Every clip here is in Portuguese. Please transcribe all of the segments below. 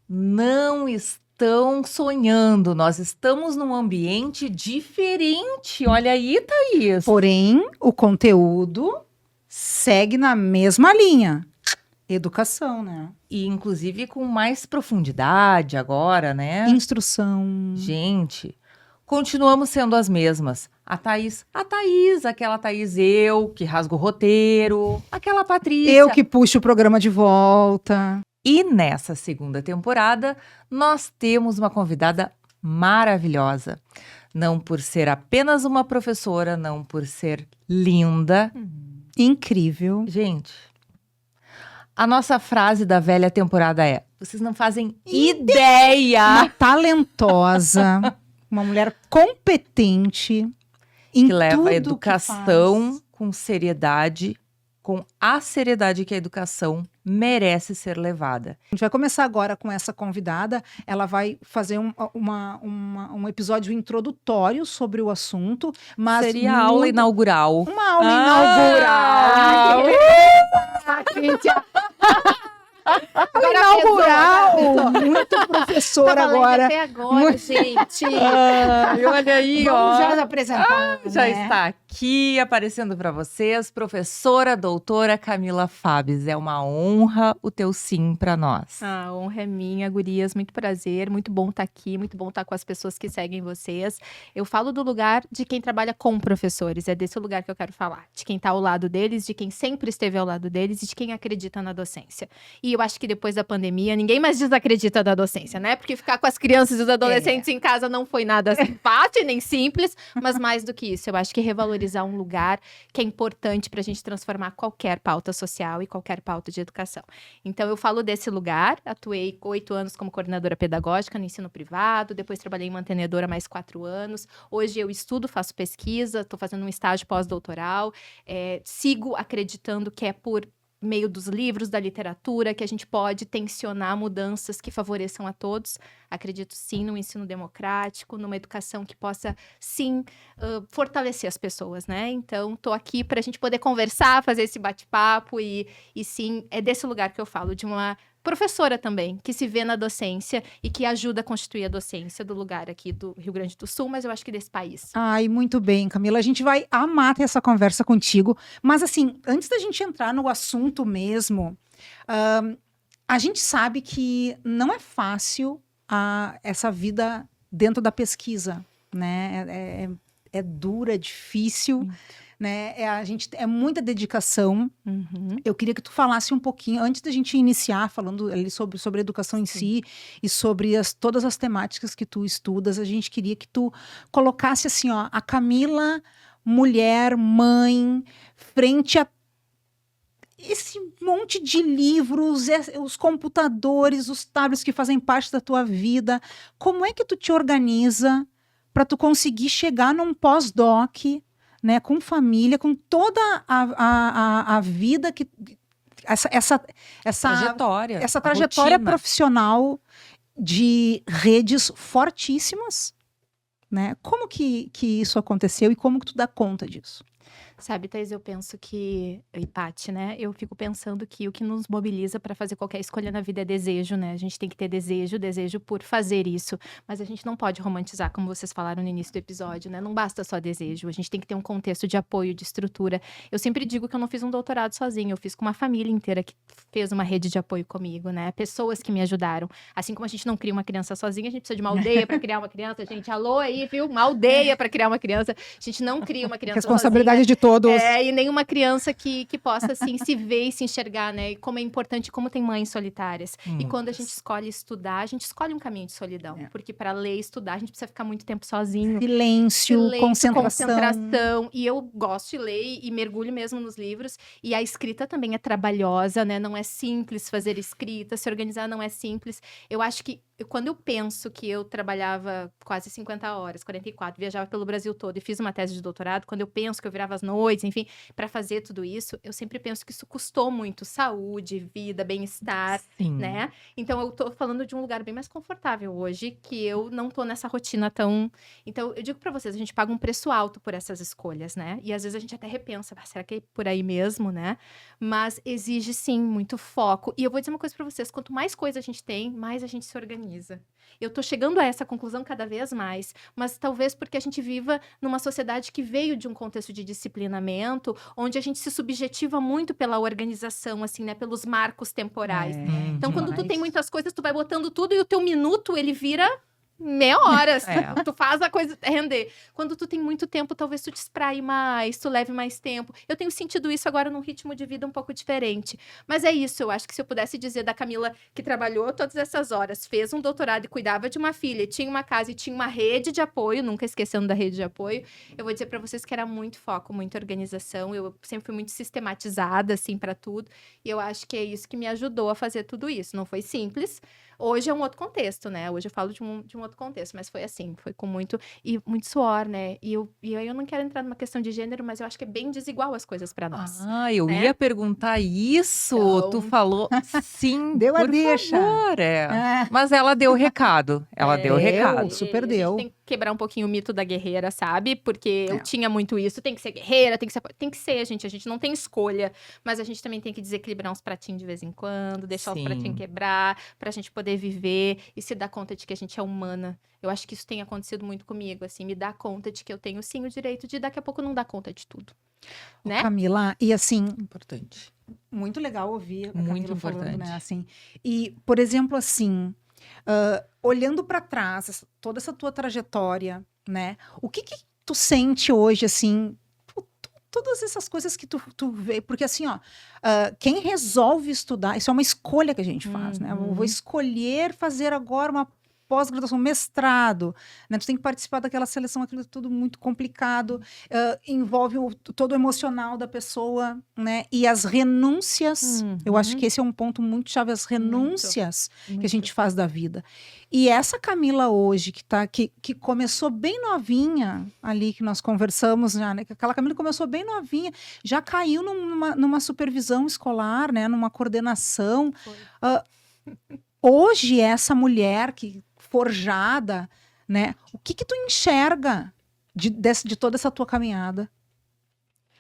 não estão sonhando. Nós estamos num ambiente diferente. Olha aí, Thaís. Porém, o conteúdo segue na mesma linha. Educação, né? E inclusive com mais profundidade agora, né? Instrução. Gente, continuamos sendo as mesmas. A Thaís, aquela Thaís eu, que rasgo o roteiro, aquela Patrícia. Eu que puxo o programa de volta. E nessa segunda temporada, nós temos uma convidada maravilhosa. Não por ser apenas uma professora, não por ser linda. Incrível. Gente, a nossa frase da velha temporada é: vocês não fazem ideia Uma talentosa, uma mulher competente em que leva tudo a que educação faz. com seriedade, com a seriedade que a educação merece ser levada. A gente vai começar agora com essa convidada. Ela vai fazer um episódio introdutório sobre o assunto, mas Seria a aula inaugural. uma aula inaugural. Inaugural. Muito professora agora. Até agora, gente. Olha aí, Vamos já apresentar. Já né? está aqui aparecendo para vocês, professora doutora Camila Fabes. É uma honra o teu sim para nós. A honra é minha, gurias. Muito prazer, muito bom estar aqui, muito bom estar com as pessoas que seguem vocês. Eu falo do lugar de quem trabalha com professores, é desse lugar que eu quero falar. De quem está ao lado deles, de quem sempre esteve ao lado deles e de quem acredita na docência. E eu acho que depois da pandemia, ninguém mais desacredita da docência, né? Porque ficar com as crianças e os adolescentes em casa não foi nada fácil nem simples, mas mais do que isso, eu acho que revalorizar um lugar que é importante para a gente transformar qualquer pauta social e qualquer pauta de educação. Então, eu falo desse lugar, atuei 8 anos como coordenadora pedagógica no ensino privado, depois trabalhei em mantenedora mais 4 anos, hoje eu estudo, faço pesquisa, estou fazendo um estágio pós-doutoral, sigo acreditando que é por meio dos livros, da literatura, que a gente pode tensionar mudanças que favoreçam a todos. Acredito sim no ensino democrático, numa educação que possa sim fortalecer as pessoas, né? Então, tô aqui para a gente poder conversar, fazer esse bate-papo e sim, é desse lugar que eu falo, de uma professora também, que se vê na docência e que ajuda a constituir a docência do lugar aqui do Rio Grande do Sul, mas eu acho que desse país. Ai, muito bem, Camila. A gente vai amar ter essa conversa contigo. Mas, assim, antes da gente entrar no assunto mesmo, a gente sabe que não é fácil essa vida dentro da pesquisa, né? É dura, é difícil, né? É muita dedicação. Eu queria que tu falasse um pouquinho, antes da gente iniciar falando ali sobre a educação em si e sobre todas as temáticas que tu estudas, a gente queria que tu colocasse assim, ó, a Camila, mulher, mãe, frente a esse monte de livros, os computadores, os tablets que fazem parte da tua vida. Como é que tu te organiza para tu conseguir chegar num pós-doc, né, com família, com toda a vida que essa trajetória profissional de redes fortíssimas, né? Como que isso aconteceu e como que tu dá conta disso? Sabe, Thaís, eu penso que, e Paty, né, eu fico pensando que o que nos mobiliza para fazer qualquer escolha na vida é desejo, né? A gente tem que ter desejo por fazer isso, mas a gente não pode romantizar, como vocês falaram no início do episódio, né? Não basta só desejo, a gente tem que ter um contexto de apoio, de estrutura. Eu sempre digo que eu não fiz um doutorado sozinha, eu fiz com uma família inteira que fez uma rede de apoio comigo, né? Pessoas que me ajudaram. Assim como a gente não cria uma criança sozinha, a gente precisa de uma aldeia para criar uma criança, gente. Alô aí, viu? Uma aldeia para criar uma criança. A gente não cria uma criança responsabilidade sozinha. de todos. E nenhuma criança que possa, assim, se ver e se enxergar, né? E como é importante, como tem mães solitárias. E quando a gente escolhe estudar, a gente escolhe um caminho de solidão. Porque para ler e estudar, a gente precisa ficar muito tempo sozinho. Silêncio, concentração. E eu gosto de ler e mergulho mesmo nos livros. E a escrita também é trabalhosa, né? Não é simples fazer escrita, se organizar não é simples. Eu acho que quando eu penso que eu trabalhava quase 50 horas, 44, viajava pelo Brasil todo e fiz uma tese de doutorado, quando eu penso que eu virava às noites, enfim, para fazer tudo isso, eu sempre penso que isso custou muito saúde, vida, bem-estar, Sim. né? Então eu tô falando de um lugar bem mais confortável hoje, que eu não tô nessa rotina tão... Então eu digo para vocês, a gente paga um preço alto por essas escolhas, né? E às vezes a gente até repensa, será que é por aí mesmo, né? Mas exige sim muito foco. E eu vou dizer uma coisa para vocês, quanto mais coisa a gente tem, mais a gente se organiza. Eu tô chegando a essa conclusão cada vez mais, mas talvez porque a gente viva numa sociedade que veio de um contexto de disciplinamento, onde a gente se subjetiva muito pela organização, assim, né? Pelos marcos temporais. Então, quando tu tem muitas coisas, tu vai botando tudo e o teu minuto, ele vira meia hora. Tu faz a coisa render. Quando tu tem muito tempo, talvez tu te espraie mais, tu leve mais tempo. Eu tenho sentido isso agora num ritmo de vida um pouco diferente. Mas é isso, eu acho que se eu pudesse dizer da Camila que trabalhou todas essas horas, fez um doutorado e cuidava de uma filha, tinha uma casa e tinha uma rede de apoio, nunca esquecendo da rede de apoio, eu vou dizer pra vocês que era muito foco, muita organização. Eu sempre fui muito sistematizada, assim, pra tudo. E eu acho que é isso que me ajudou a fazer tudo isso. Não foi simples. Hoje é um outro contexto, né? Hoje eu falo de um outro contexto, mas foi assim, foi com muito suor, né? E aí eu não quero entrar numa questão de gênero, mas eu acho que é bem desigual as coisas pra nós. Eu né? ia perguntar isso. Então- Tu falou sim, Deu a por deixa. favor, É. Mas ela deu o recado. Ela deu o Deu. recado. Super A deu. gente tem que quebrar um pouquinho o mito da guerreira, sabe? Porque eu É. tinha muito isso. Tem que ser guerreira, tem que ser, gente. A gente não tem escolha. Mas a gente também tem que desequilibrar uns pratinhos de vez em quando, deixar os Sim. pratinhos quebrar, pra gente poder viver e se dar conta de que a gente é humana. Eu acho que isso tem acontecido muito comigo, assim, me dar conta de que eu tenho sim o direito de daqui a pouco não dar conta de tudo. Né? Camila, e assim, Importante. muito legal ouvir a Muito Camila falando, importante. né? Assim, e, por exemplo, assim, olhando para trás, toda essa tua trajetória, né? O que tu sente hoje, assim, todas essas coisas que tu vê? Porque assim, ó, quem resolve estudar, isso é uma escolha que a gente faz, né? Eu vou escolher fazer agora uma pós-graduação, mestrado, né? Tu tem que participar daquela seleção, aquilo é tudo muito complicado, envolve todo o emocional da pessoa, né? E as renúncias, eu acho que esse é um ponto muito chave, as renúncias que a gente faz da vida. E essa Camila hoje, que começou bem novinha, ali que nós conversamos já, né? Aquela Camila começou bem novinha, já caiu numa supervisão escolar, né? Numa coordenação. Hoje, essa mulher forjada, né? O que tu enxerga de toda essa tua caminhada?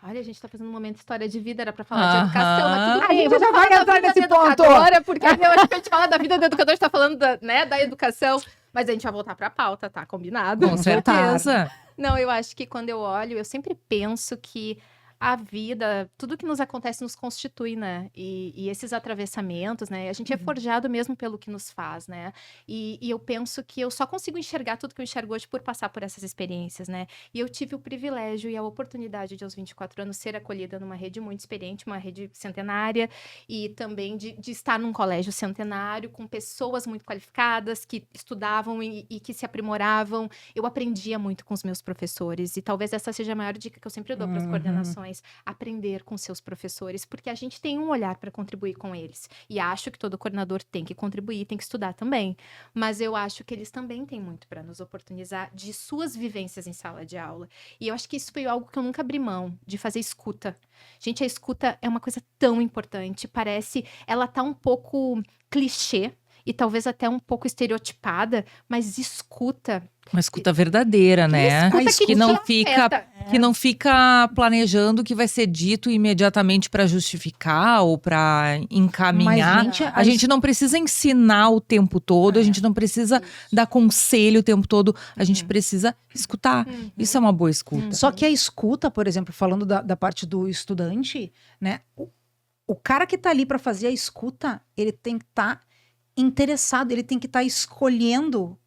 Olha, a gente tá fazendo um momento de história de vida, era pra falar de educação, mas tudo A bem, gente vamos já falar vai da entrar vida nesse da ponto. educadora, porque eu acho que a gente fala da vida do educador, a gente tá falando da educação, mas a gente vai voltar pra pauta, tá? Combinado? Com certeza. Não, eu acho que quando eu olho, eu sempre penso que a vida, tudo que nos acontece nos constitui, né? E esses atravessamentos, né? A gente é forjado mesmo pelo que nos faz, né? E eu penso que eu só consigo enxergar tudo que eu enxergo hoje por passar por essas experiências, né? E eu tive o privilégio e a oportunidade de, aos 24 anos, ser acolhida numa rede muito experiente, uma rede centenária, e também de estar num colégio centenário, com pessoas muito qualificadas, que estudavam e que se aprimoravam. Eu aprendia muito com os meus professores, e talvez essa seja a maior dica que eu sempre dou para as coordenações. Aprender com seus professores, porque a gente tem um olhar para contribuir com eles. E acho que todo coordenador tem que contribuir, tem que estudar também. Mas eu acho que eles também têm muito para nos oportunizar de suas vivências em sala de aula. E eu acho que isso foi algo que eu nunca abri mão, de fazer escuta. Gente, a escuta é uma coisa tão importante, parece, ela tá um pouco clichê, e talvez até um pouco estereotipada, mas escuta. Uma escuta verdadeira, né? Escuta Que não te fica afeta. que não fica planejando o que vai ser dito imediatamente para justificar ou para encaminhar. Mas, gente, A gente não precisa ensinar o tempo todo, a gente não precisa dar conselho o tempo todo, a gente precisa escutar. Isso é uma boa escuta. Só que a escuta, por exemplo, falando da parte do estudante, né? O cara que tá ali para fazer a escuta, ele tem que estar interessado, ele tem que estar escolhendo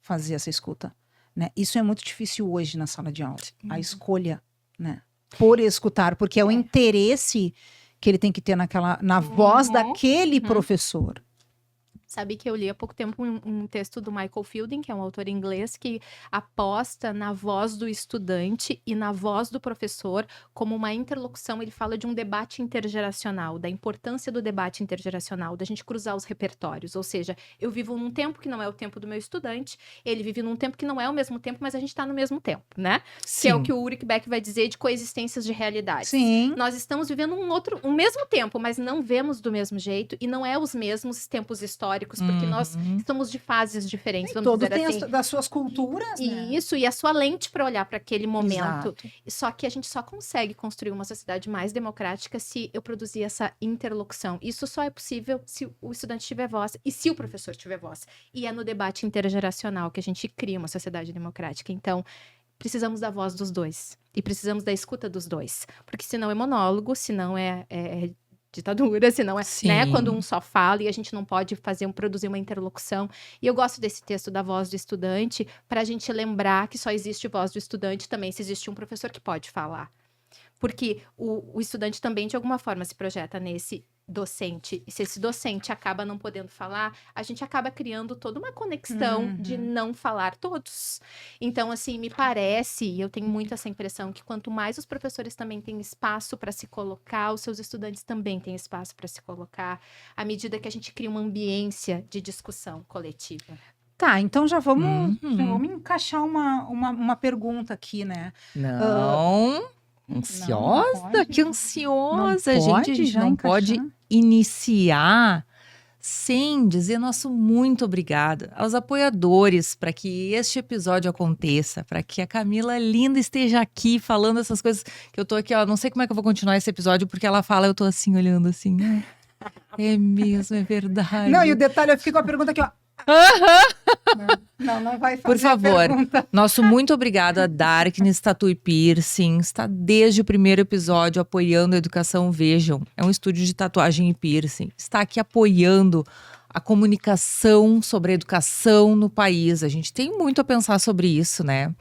fazer essa escuta, né? Isso é muito difícil hoje na sala de aula, a escolha, né? Por escutar, porque é o interesse que ele tem que ter na voz daquele professor. Sabe que eu li há pouco tempo um texto do Michael Fielding, que é um autor inglês, que aposta na voz do estudante e na voz do professor como uma interlocução. Ele fala de um debate intergeracional, da importância do debate intergeracional, da gente cruzar os repertórios. Ou seja, eu vivo num tempo que não é o tempo do meu estudante, ele vive num tempo que não é o mesmo tempo, mas a gente está no mesmo tempo, né? Sim. Que é o que o Ulrich Beck vai dizer de coexistências de realidades. Sim. Nós estamos vivendo um mesmo tempo, mas não vemos do mesmo jeito e não é os mesmos tempos históricos, porque nós estamos de fases diferentes, vamos Todo dizer tem assim. das suas culturas, né? Isso, e a sua lente para olhar para aquele momento. Exato. Só que a gente só consegue construir uma sociedade mais democrática se eu produzir essa interlocução. Isso só é possível se o estudante tiver voz e se o professor tiver voz. E é no debate intergeracional que a gente cria uma sociedade democrática. Então, precisamos da voz dos dois. E precisamos da escuta dos dois. Porque senão é monólogo, senão é ditadura, senão é, né, quando um só fala e a gente não pode produzir uma interlocução. E eu gosto desse texto da voz do estudante para a gente lembrar que só existe voz do estudante também se existe um professor que pode falar. Porque o estudante também, de alguma forma, se projeta nesse docente. E se esse docente acaba não podendo falar, a gente acaba criando toda uma conexão de não falar todos. Então, assim, me parece, e eu tenho muito essa impressão, que quanto mais os professores também têm espaço para se colocar, os seus estudantes também têm espaço para se colocar, à medida que a gente cria uma ambiência de discussão coletiva. Tá, então já vamos encaixar uma pergunta aqui, né? Não. Ansiosa? Não Que ansiosa, não gente. A pode gente já não encaixar? pode iniciar sem dizer nosso muito obrigado aos apoiadores para que este episódio aconteça, para que a Camila linda esteja aqui falando essas coisas que eu tô aqui, ó, não sei como é que eu vou continuar esse episódio porque ela fala, eu tô assim olhando assim. É mesmo, é verdade. Não, e o detalhe, eu fiquei com a pergunta aqui, ó. Não vai fazer Por favor, a pergunta. nosso muito obrigado a Darkness Tattoo e Piercing. Está desde o primeiro episódio apoiando a educação. Vejam, é um estúdio de tatuagem e piercing. Está aqui apoiando a comunicação sobre a educação no país. A gente tem muito a pensar sobre isso, né?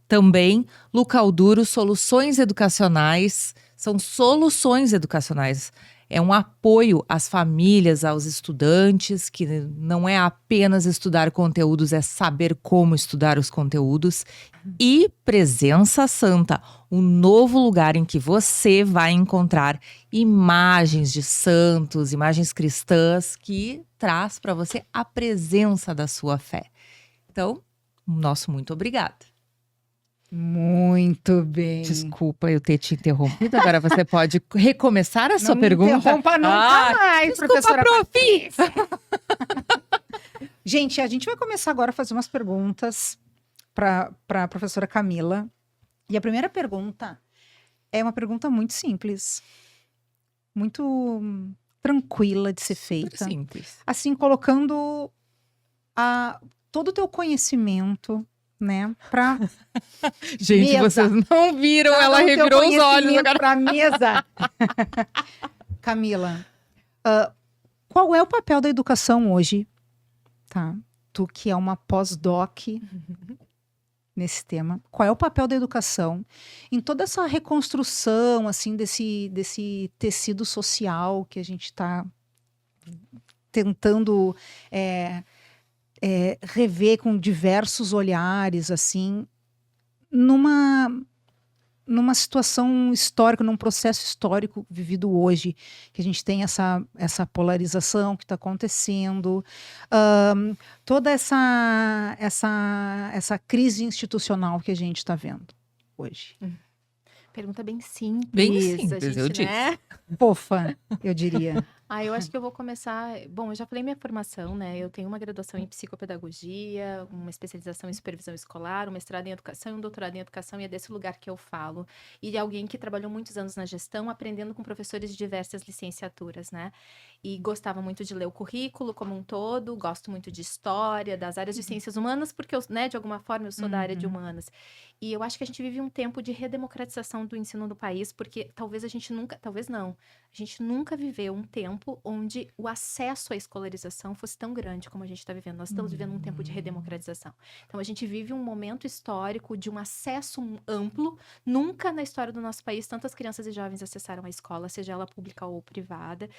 Também, Lucalduro, soluções educacionais. São soluções educacionais. É um apoio às famílias, aos estudantes, que não é apenas estudar conteúdos, é saber como estudar os conteúdos. E Presença Santa, um novo lugar em que você vai encontrar imagens de santos, imagens cristãs, que traz para você a presença da sua fé. Então, nosso muito obrigada. Muito bem. Desculpa eu ter te interrompido. Agora você pode recomeçar a sua pergunta. Não interrompa nunca mais, desculpa, professora prof. Gente, a gente vai começar agora a fazer umas perguntas para a professora Camila. E a primeira pergunta é uma pergunta muito simples, muito tranquila de ser feita. Simples. Assim, colocando todo o teu conhecimento, né, para Gente, mesa. vocês não viram, ela revirou os olhos agora. Para mesa. Camila, qual é o papel da educação hoje? Tá? Tu que é uma pós-doc nesse tema, qual é o papel da educação em toda essa reconstrução assim desse tecido social que a gente está tentando rever com diversos olhares, assim, numa situação histórica, num processo histórico vivido hoje, que a gente tem essa polarização que está acontecendo, toda essa crise institucional que a gente está vendo hoje. Pergunta bem simples. Bem simples, a gente, eu disse. né? Fofa, eu diria. Eu acho que eu vou começar. Bom, eu já falei minha formação, né? Eu tenho uma graduação em psicopedagogia, uma especialização em supervisão escolar, um mestrado em educação e um doutorado em educação, e é desse lugar que eu falo. E de alguém que trabalhou muitos anos na gestão, aprendendo com professores de diversas licenciaturas, né? E gostava muito de ler o currículo como um todo, gosto muito de história, das áreas de ciências humanas, porque eu, né, de alguma forma, eu sou da área de humanas. E eu acho que a gente vive um tempo de redemocratização do ensino no país, porque talvez a gente nunca, talvez não, a gente nunca viveu um tempo onde o acesso à escolarização fosse tão grande como a gente está vivendo. Nós estamos vivendo um tempo de redemocratização. Então, a gente vive um momento histórico de um acesso amplo. Nunca na história do nosso país tantas crianças e jovens acessaram a escola, seja ela pública ou privada.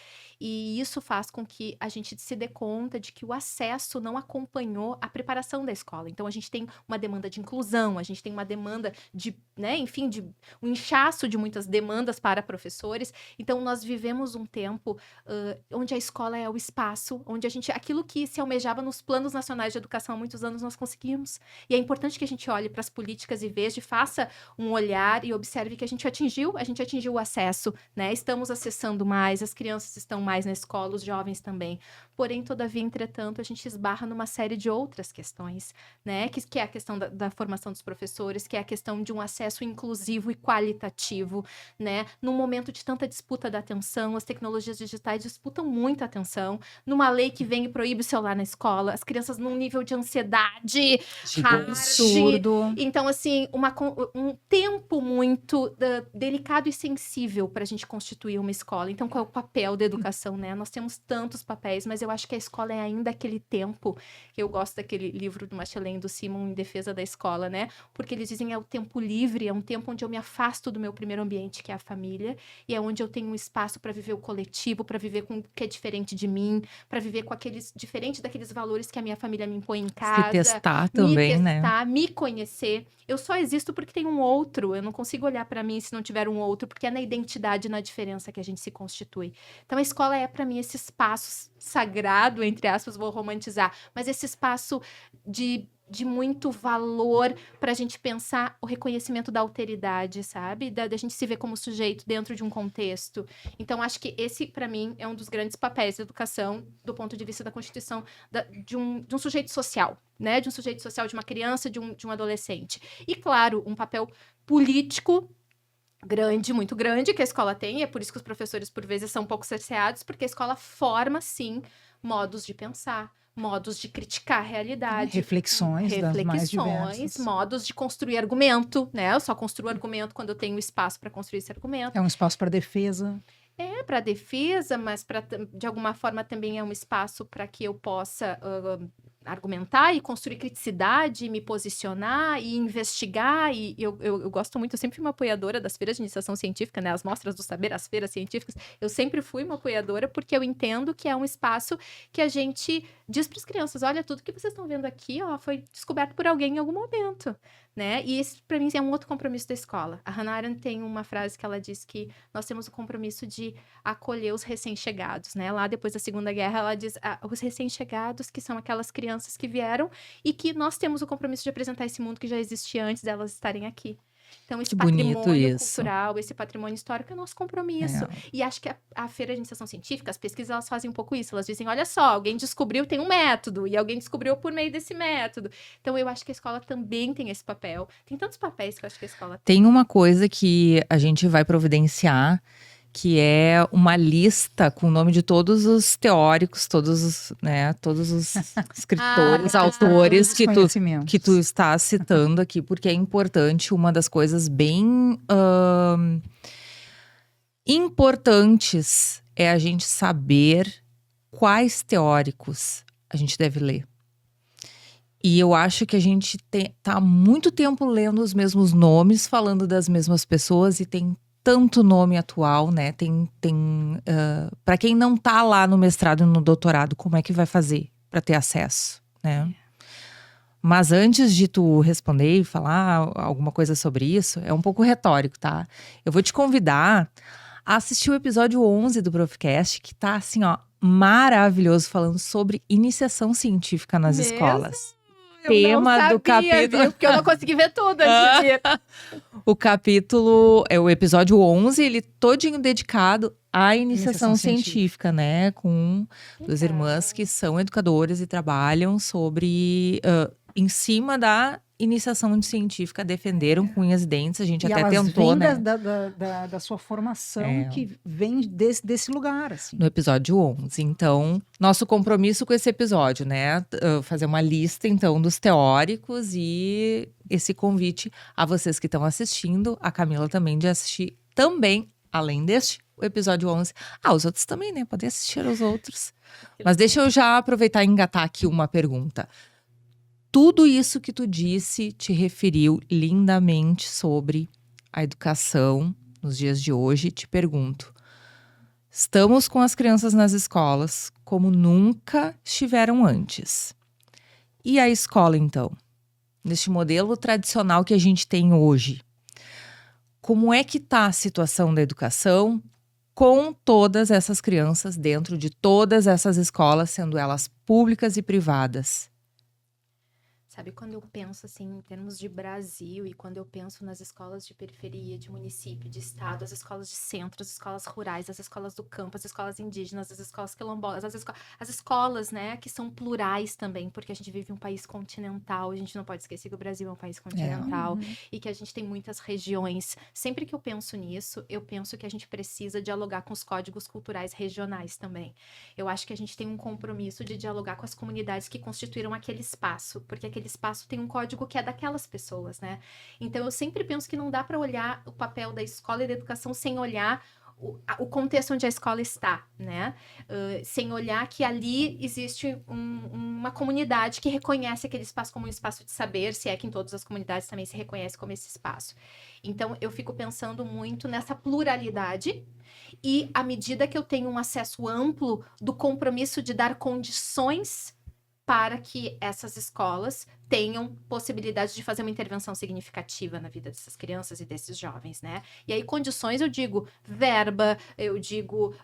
E isso faz com que a gente se dê conta de que o acesso não acompanhou a preparação da escola. Então, a gente tem uma demanda de inclusão, a gente tem uma demanda de, né, enfim, de um inchaço de muitas demandas para professores. Então, nós vivemos um tempo onde a escola é o espaço, onde a gente, aquilo que se almejava nos planos nacionais de educação há muitos anos, nós conseguimos. E é importante que a gente olhe para as políticas e veja, faça um olhar e observe que a gente atingiu o acesso, né? Estamos acessando mais, as crianças estão mais na escola, os jovens também. Porém, todavia, entretanto, a gente esbarra numa série de outras questões, né? Que é a questão da formação dos professores, que é a questão de um acesso inclusivo e qualitativo, né? Num momento de tanta disputa da atenção, as tecnologias digitais disputam muito a atenção. Numa lei que vem e proíbe o celular na escola, as crianças num nível de ansiedade hard. Absurdo. Então, assim, um tempo muito delicado e sensível para a gente constituir uma escola. Então, qual é o papel da educação, né? Nós temos tantos papéis, mas eu acho que a escola é ainda aquele tempo, que eu gosto daquele livro do Michelin e do Simon em defesa da escola, né? Porque eles dizem é o tempo livre, é um tempo onde eu me afasto do meu primeiro ambiente, que é a família, e é onde eu tenho um espaço para viver o coletivo, para viver com o que é diferente de mim, para viver com aqueles, diferente daqueles valores que a minha família me impõe em casa. Se testar também, né? Me conhecer. Eu só existo porque tem um outro. Eu não consigo olhar para mim se não tiver um outro, porque é na identidade e na diferença que a gente se constitui. Então, a escola é, para mim, esse espaço sagrado, entre aspas, vou romantizar, mas esse espaço de muito valor para a gente pensar o reconhecimento da alteridade, sabe? Da gente se ver como sujeito dentro de um contexto. Então, acho que esse, para mim, é um dos grandes papéis da educação, do ponto de vista da constituição de um sujeito social, né? De um sujeito social, de uma criança, de um adolescente. E, claro, um papel político grande, muito grande, que a escola tem, e é por isso que os professores, por vezes, são um pouco cerceados, porque a escola forma, sim, modos de pensar, modos de criticar a realidade. Reflexões das mais diversas. Modos de construir argumento, né? Eu só construo argumento quando eu tenho espaço para construir esse argumento. É um espaço para defesa. É, para defesa, mas de alguma forma também é um espaço para que eu possa argumentar e construir criticidade, me posicionar e investigar. E eu gosto muito, eu sempre fui uma apoiadora das feiras de iniciação científica, né? As mostras do saber, as feiras científicas. Eu sempre fui uma apoiadora porque eu entendo que é um espaço que a gente diz para as crianças, olha, tudo que vocês estão vendo aqui, ó, foi descoberto por alguém em algum momento, né? E esse, para mim, é um outro compromisso da escola. A Hannah Arendt tem uma frase que ela diz que nós temos o compromisso de acolher os recém-chegados, né? Lá depois da Segunda Guerra, ela diz os recém-chegados, que são aquelas crianças que vieram e que nós temos o compromisso de apresentar esse mundo que já existia antes delas estarem aqui. Então, esse patrimônio cultural, esse patrimônio histórico é nosso compromisso. E acho que a Feira de Iniciação Científica, as pesquisas, elas fazem um pouco isso. Elas dizem, olha só, alguém descobriu, tem um método, e alguém descobriu por meio desse método. Então, eu acho que a escola também tem esse papel. Tem tantos papéis que eu acho que a escola tem. Tem uma coisa que a gente vai providenciar, que é uma lista com o nome de todos os teóricos, todos os escritores, autores que tu está citando aqui, porque é importante. Uma das coisas bem importantes é a gente saber quais teóricos a gente deve ler. E eu acho que a gente tá há muito tempo lendo os mesmos nomes, falando das mesmas pessoas, e tem tanto nome atual, né? Para quem não tá lá no mestrado e no doutorado, como é que vai fazer para ter acesso, né? Mas antes de tu responder e falar alguma coisa sobre isso, é um pouco retórico, tá? Eu vou te convidar a assistir o episódio 11 do Profcast, que tá assim, ó, maravilhoso, falando sobre iniciação científica nas escolas. Tema do capítulo, viu? Porque eu não consegui ver tudo antes de ir. O capítulo, o episódio 11, ele todinho dedicado à iniciação científica, né? Com duas irmãs que são educadoras e trabalham sobre em cima da iniciação científica, defenderam com unhas e dentes, a gente E até elas tentou, vêm né? da sua formação, que vem desse lugar, assim. No episódio 11. Então, nosso compromisso com esse episódio, né? Fazer uma lista, então, dos teóricos e esse convite a vocês que estão assistindo, a Camila também de assistir também, além deste, o episódio 11. Os outros também, né? Podem assistir os outros. Mas deixa eu já aproveitar e engatar aqui uma pergunta. Tudo isso que tu disse te referiu lindamente sobre a educação nos dias de hoje. Te pergunto, estamos com as crianças nas escolas como nunca estiveram antes. E a escola, então? Neste modelo tradicional que a gente tem hoje, como é que está a situação da educação com todas essas crianças dentro de todas essas escolas, sendo elas públicas e privadas? Sabe, quando eu penso assim em termos de Brasil e quando eu penso nas escolas de periferia, de município, de estado, as escolas de centro, as escolas rurais, as escolas do campo, as escolas indígenas, as escolas quilombolas, as escolas, né, que são plurais também, porque a gente vive em um país continental, a gente não pode esquecer que o Brasil é um país continental e que a gente tem muitas regiões. Sempre que eu penso nisso, eu penso que a gente precisa dialogar com os códigos culturais regionais também. Eu acho que a gente tem um compromisso de dialogar com as comunidades que constituíram aquele espaço, porque aquele espaço tem um código que é daquelas pessoas, né? Então, eu sempre penso que não dá para olhar o papel da escola e da educação sem olhar o contexto onde a escola está, né? Sem olhar que ali existe uma comunidade que reconhece aquele espaço como um espaço de saber, se é que em todas as comunidades também se reconhece como esse espaço. Então, eu fico pensando muito nessa pluralidade e, à medida que eu tenho um acesso amplo do compromisso de dar condições para que essas escolas tenham possibilidade de fazer uma intervenção significativa na vida dessas crianças e desses jovens, né? E aí, condições, eu digo verba, eu digo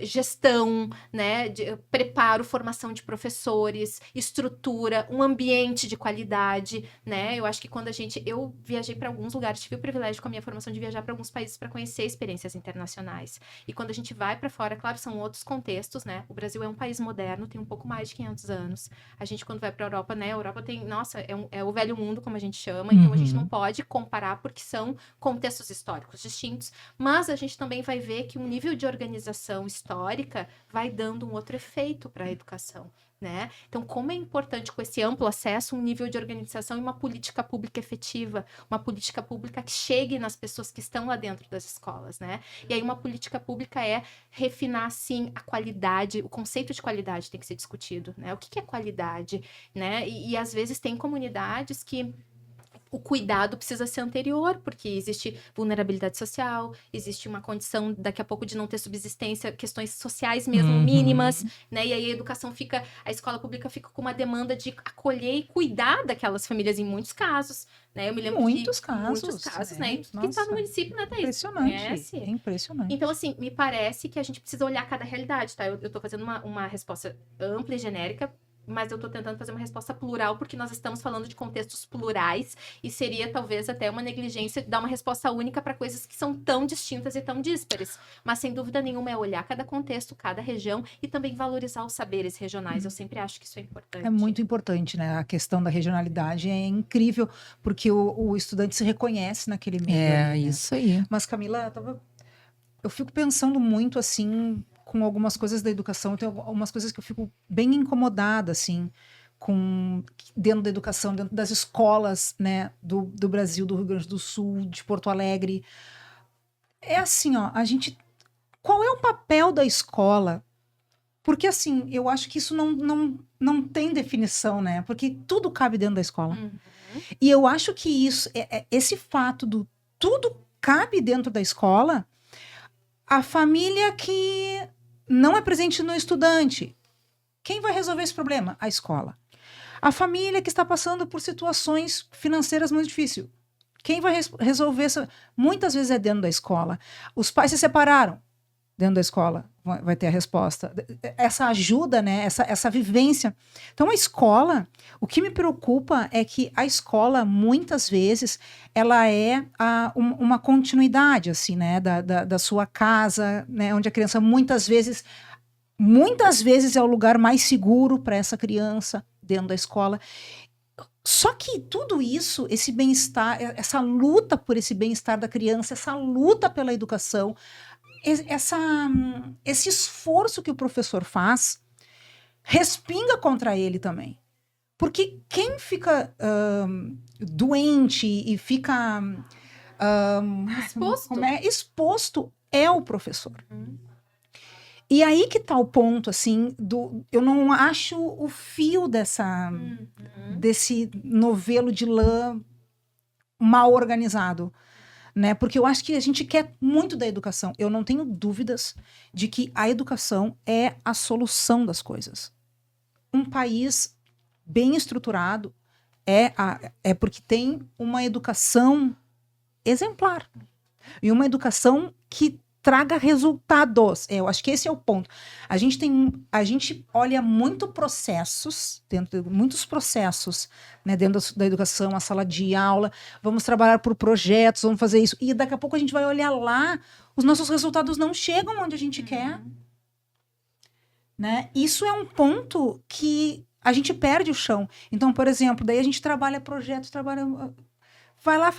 gestão, né? Preparo, formação de professores, estrutura, um ambiente de qualidade, né? Eu acho que quando eu viajei para alguns lugares, tive o privilégio com a minha formação de viajar para alguns países para conhecer experiências internacionais. E quando a gente vai para fora, claro, são outros contextos, né? O Brasil é um país moderno, tem um pouco mais de 500 anos. A gente, quando vai para a Europa, né? A Europa tem, nossa, é o velho mundo, como a gente chama, então a gente não pode comparar porque são contextos históricos distintos, mas a gente também vai ver que um nível de organização histórica vai dando um outro efeito para a educação, né? Então, como é importante com esse amplo acesso, um nível de organização e uma política pública efetiva, uma política pública que chegue nas pessoas que estão lá dentro das escolas, né? E aí uma política pública é refinar, sim, a qualidade, o conceito de qualidade tem que ser discutido, né? O que é qualidade, né? E às vezes tem comunidades que o cuidado precisa ser anterior, porque existe vulnerabilidade social, existe uma condição daqui a pouco de não ter subsistência, questões sociais mesmo mínimas, né? E aí a escola pública fica com uma demanda de acolher e cuidar daquelas famílias em muitos casos, né? Eu me lembro Muitos de casos, muitos casos, né? nossa, Que está no município, né, Thaís? Impressionante, é impressionante. Então, assim, me parece que a gente precisa olhar cada realidade, tá? Eu tô fazendo uma resposta ampla e genérica, mas eu tô tentando fazer uma resposta plural, porque nós estamos falando de contextos plurais, e seria talvez até uma negligência dar uma resposta única para coisas que são tão distintas e tão díspares. Mas, sem dúvida nenhuma, é olhar cada contexto, cada região, e também valorizar os saberes regionais. Eu sempre acho que isso é importante. É muito importante, né? A questão da regionalidade é incrível, porque o estudante se reconhece naquele meio. É, ali, né? isso aí. Mas, Camila, eu fico pensando muito, assim, com algumas coisas da educação. Tem algumas coisas que eu fico bem incomodada, assim, dentro da educação, dentro das escolas, né, do Brasil, do Rio Grande do Sul, de Porto Alegre. É assim, ó, qual é o papel da escola? Porque, assim, eu acho que isso não tem definição, né? Porque tudo cabe dentro da escola. E eu acho que esse fato do tudo cabe dentro da escola, a família que não é presente no estudante, quem vai resolver esse problema? A escola. A família que está passando por situações financeiras muito difíceis, quem vai resolver isso? Muitas vezes é dentro da escola. Os pais se separaram, dentro da escola vai ter a resposta. Essa ajuda, né? Essa vivência. Então, a escola, o que me preocupa é que a escola, muitas vezes, ela é uma continuidade, assim, né? Da sua casa, né? Onde a criança, muitas vezes é o lugar mais seguro para essa criança, dentro da escola. Só que tudo isso, esse bem-estar, essa luta por esse bem-estar da criança, essa luta pela educação, esse esforço que o professor faz, respinga contra ele também. Porque quem fica doente e fica exposto é o professor. E aí que tá o ponto, assim, eu não acho o fio desse novelo de lã mal organizado, né? Porque eu acho que a gente quer muito da educação. Eu não tenho dúvidas de que a educação é a solução das coisas. Um país bem estruturado é porque tem uma educação exemplar. E uma educação que traga resultados. Eu acho que esse é o ponto. A gente olha muitos processos, né, dentro da educação, a sala de aula, vamos trabalhar por projetos, vamos fazer isso. E daqui a pouco a gente vai olhar lá, os nossos resultados não chegam onde a gente quer. Né? Isso é um ponto que a gente perde o chão. Então, por exemplo, daí a gente trabalha projetos, vai lá,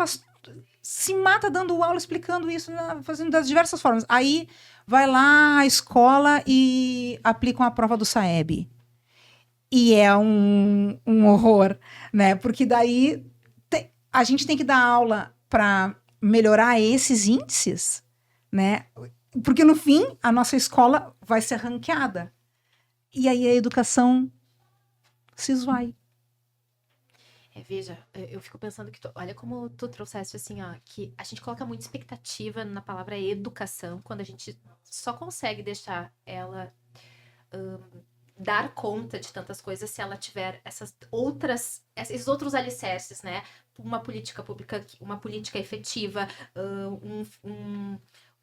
se mata dando aula, explicando isso, fazendo das diversas formas. Aí vai lá a escola e aplicam a prova do SAEB. E é um horror, né? Porque daí a gente tem que dar aula para melhorar esses índices, né? Porque no fim a nossa escola vai ser ranqueada. E aí a educação se esvai. Veja, eu fico pensando que olha como tu trouxeste assim, ó, que a gente coloca muita expectativa na palavra educação, quando a gente só consegue deixar ela dar conta de tantas coisas se ela tiver esses outros alicerces, né? Uma política pública, uma política efetiva,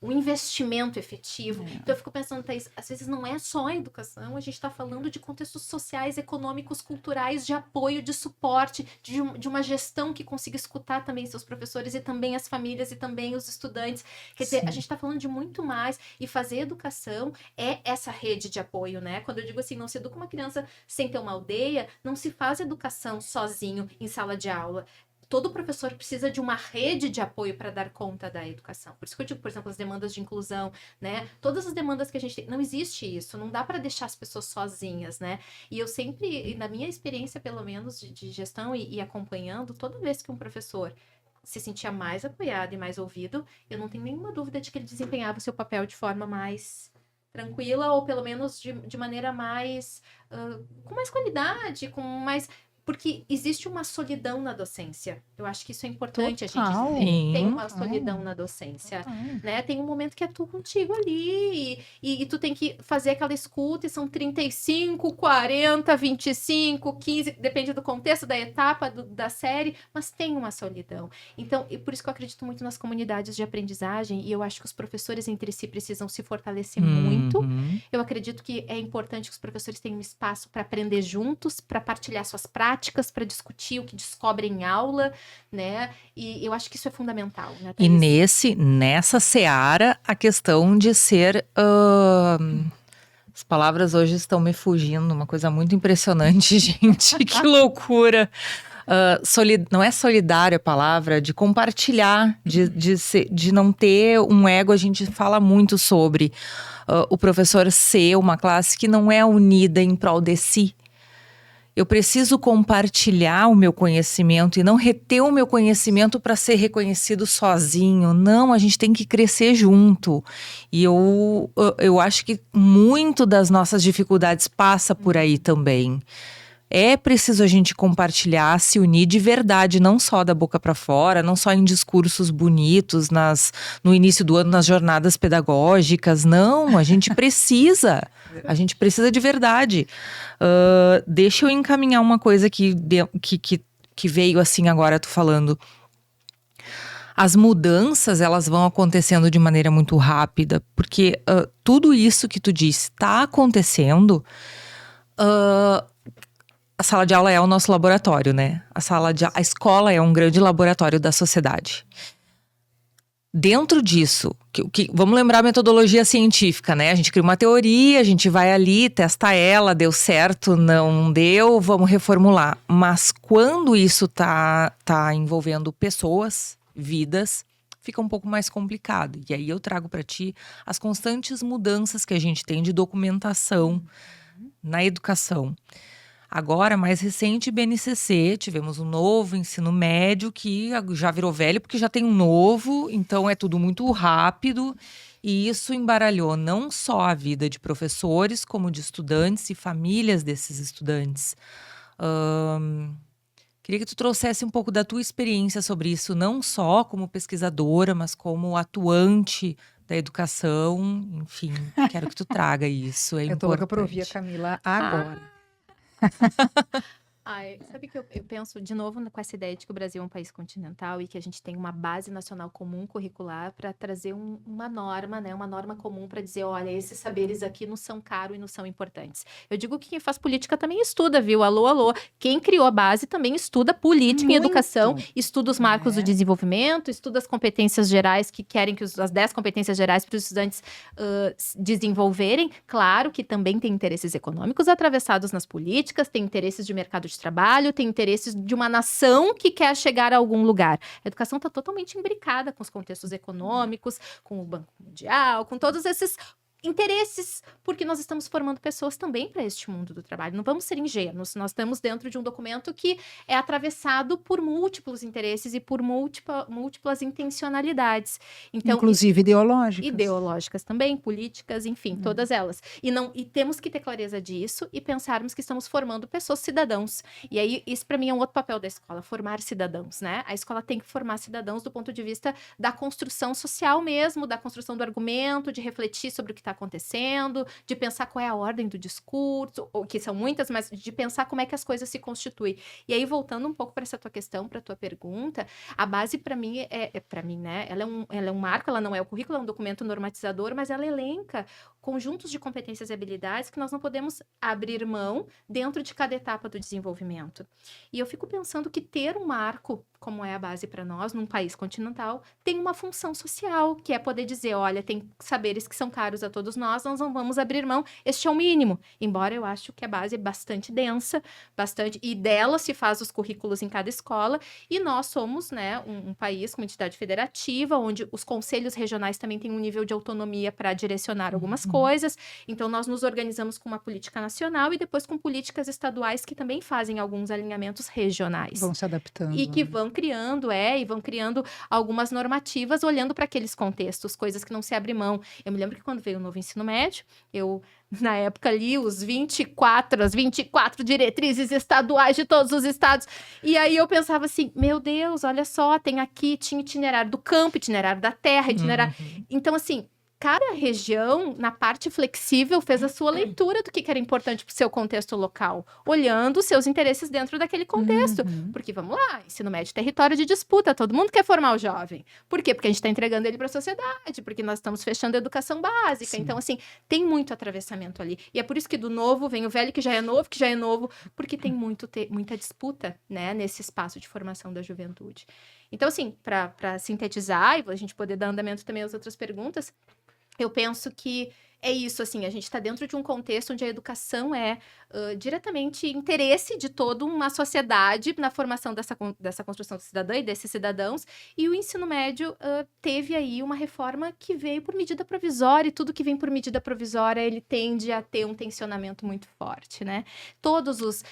um investimento efetivo. Então eu fico pensando, Thaís, às vezes não é só a educação, a gente está falando de contextos sociais, econômicos, culturais, de apoio, de suporte, de uma gestão que consiga escutar também seus professores e também as famílias e também os estudantes. Quer dizer, a gente está falando de muito mais, e fazer educação é essa rede de apoio, né? Quando eu digo assim, não se educa uma criança sem ter uma aldeia, não se faz educação sozinho em sala de aula. Todo professor precisa de uma rede de apoio para dar conta da educação. Por isso que eu digo, por exemplo, as demandas de inclusão, né? Todas as demandas que a gente tem, não existe isso, não dá para deixar as pessoas sozinhas, né? E eu sempre, na minha experiência, pelo menos, de gestão e acompanhando, toda vez que um professor se sentia mais apoiado e mais ouvido, eu não tenho nenhuma dúvida de que ele desempenhava o seu papel de forma mais tranquila, ou pelo menos de maneira mais, com mais qualidade, com mais... Porque existe uma solidão na docência. Eu acho que isso é importante. Total. A gente Sim. tem uma solidão na docência. Né? Tem um momento que é tu contigo ali. E tu tem que fazer aquela escuta. E são 35, 40, 25, 15. Depende do contexto, da etapa, da série. Mas tem uma solidão. Então, e por isso que eu acredito muito nas comunidades de aprendizagem. E eu acho que os professores entre si precisam se fortalecer muito. Eu acredito que é importante que os professores tenham um espaço para aprender juntos, para partilhar suas práticas, para discutir o que descobrem em aula, né? E eu acho que isso é fundamental, né, Thaís? E nessa seara, a questão de ser... as palavras hoje estão me fugindo, uma coisa muito impressionante, gente, que loucura. Não é solidário a palavra, de compartilhar, de não ter um ego. A gente fala muito sobre o professor ser uma classe que não é unida em prol de si. Eu preciso compartilhar o meu conhecimento e não reter o meu conhecimento para ser reconhecido sozinho. Não, a gente tem que crescer junto. E eu acho que muito das nossas dificuldades passa por aí também. É preciso a gente compartilhar, se unir de verdade, não só da boca para fora, não só em discursos bonitos no início do ano, nas jornadas pedagógicas. Não, a gente precisa. A gente precisa de verdade. Deixa eu encaminhar uma coisa que veio assim agora, tô falando. As mudanças, elas vão acontecendo de maneira muito rápida, porque tudo isso que tu disse está acontecendo. A sala de aula é o nosso laboratório, né? A escola é um grande laboratório da sociedade. Dentro disso, vamos lembrar a metodologia científica, né? A gente cria uma teoria, a gente vai ali, testa ela, deu certo, não deu, vamos reformular. Mas quando isso tá envolvendo pessoas, vidas, fica um pouco mais complicado. E aí eu trago para ti as constantes mudanças que a gente tem de documentação na educação. Agora, mais recente, BNCC, tivemos um novo ensino médio que já virou velho porque já tem um novo, então é tudo muito rápido. E isso embaralhou não só a vida de professores, como de estudantes e famílias desses estudantes. Queria que tu trouxesse um pouco da tua experiência sobre isso, não só como pesquisadora, mas como atuante da educação. Enfim, quero que tu traga isso, é Eu tô louca importante. pra ouvir a Camila agora. Ai, sabe que eu penso de novo com essa ideia de que o Brasil é um país continental e que a gente tem uma base nacional comum curricular para trazer uma norma, né? Uma norma comum para dizer, olha, esses saberes aqui não são caros e não são importantes. Eu digo que quem faz política também estuda, viu? Alô, alô. Quem criou a base também estuda política e Muito. educação, estuda os marcos do desenvolvimento, estuda as competências gerais que querem que as 10 competências gerais para os estudantes desenvolverem. Claro que também tem interesses econômicos atravessados nas políticas, tem interesses de mercado de trabalho, tem interesses de uma nação que quer chegar a algum lugar. A educação está totalmente imbricada com os contextos econômicos, com o Banco Mundial, com todos esses interesses, porque nós estamos formando pessoas também para este mundo do trabalho. Não vamos ser ingênuos, nós estamos dentro de um documento que é atravessado por múltiplos interesses e por múltiplas intencionalidades. Então, Inclusive ideológicas. Ideológicas também, políticas, enfim, todas elas. E temos que ter clareza disso e pensarmos que estamos formando pessoas cidadãos. E aí, isso para mim é um outro papel da escola, formar cidadãos, né? A escola tem que formar cidadãos do ponto de vista da construção social mesmo, da construção do argumento, de refletir sobre o que está acontecendo, de pensar qual é a ordem do discurso, ou que são muitas, mas de pensar como é que as coisas se constituem. E aí, voltando um pouco para essa tua questão, para tua pergunta, a base para mim para mim, né? Ela é um marco, ela não é o currículo, é um documento normatizador, mas ela elenca conjuntos de competências e habilidades que nós não podemos abrir mão dentro de cada etapa do desenvolvimento. E eu fico pensando que ter um marco, como é a base para nós, num país continental, tem uma função social, que é poder dizer, olha, tem saberes que são caros a todos nós não vamos abrir mão, este é o mínimo. Embora eu acho que a base é bastante densa, e dela se faz os currículos em cada escola, e nós somos, né, um país com uma entidade federativa, onde os conselhos regionais também têm um nível de autonomia para direcionar algumas coisas, então nós nos organizamos com uma política nacional e depois com políticas estaduais que também fazem alguns alinhamentos regionais. Vão se adaptando. E que vão criando algumas normativas olhando para aqueles contextos, coisas que não se abre mão. Eu me lembro que quando veio o novo ensino médio, eu, na época ali, as 24 diretrizes estaduais de todos os estados, e aí eu pensava assim, meu Deus, olha só, tinha itinerário do campo, itinerário da terra, itinerário... Então, assim, cada região, na parte flexível, fez a sua leitura do que era importante para o seu contexto local, olhando seus interesses dentro daquele contexto. Porque, vamos lá, ensino médio, território de disputa, todo mundo quer formar o jovem. Por quê? Porque a gente está entregando ele para a sociedade, porque nós estamos fechando a educação básica. Sim. Então, assim, tem muito atravessamento ali. E é por isso que do novo vem o velho que já é novo, porque tem muita disputa, né, nesse espaço de formação da juventude. Então, assim, para sintetizar e a gente poder dar andamento também às outras perguntas, eu penso que é isso, assim, a gente está dentro de um contexto onde a educação é diretamente interesse de toda uma sociedade na formação dessa construção cidadã e desses cidadãos, e o ensino médio teve aí uma reforma que veio por medida provisória, e tudo que vem por medida provisória, ele tende a ter um tensionamento muito forte, né? Eu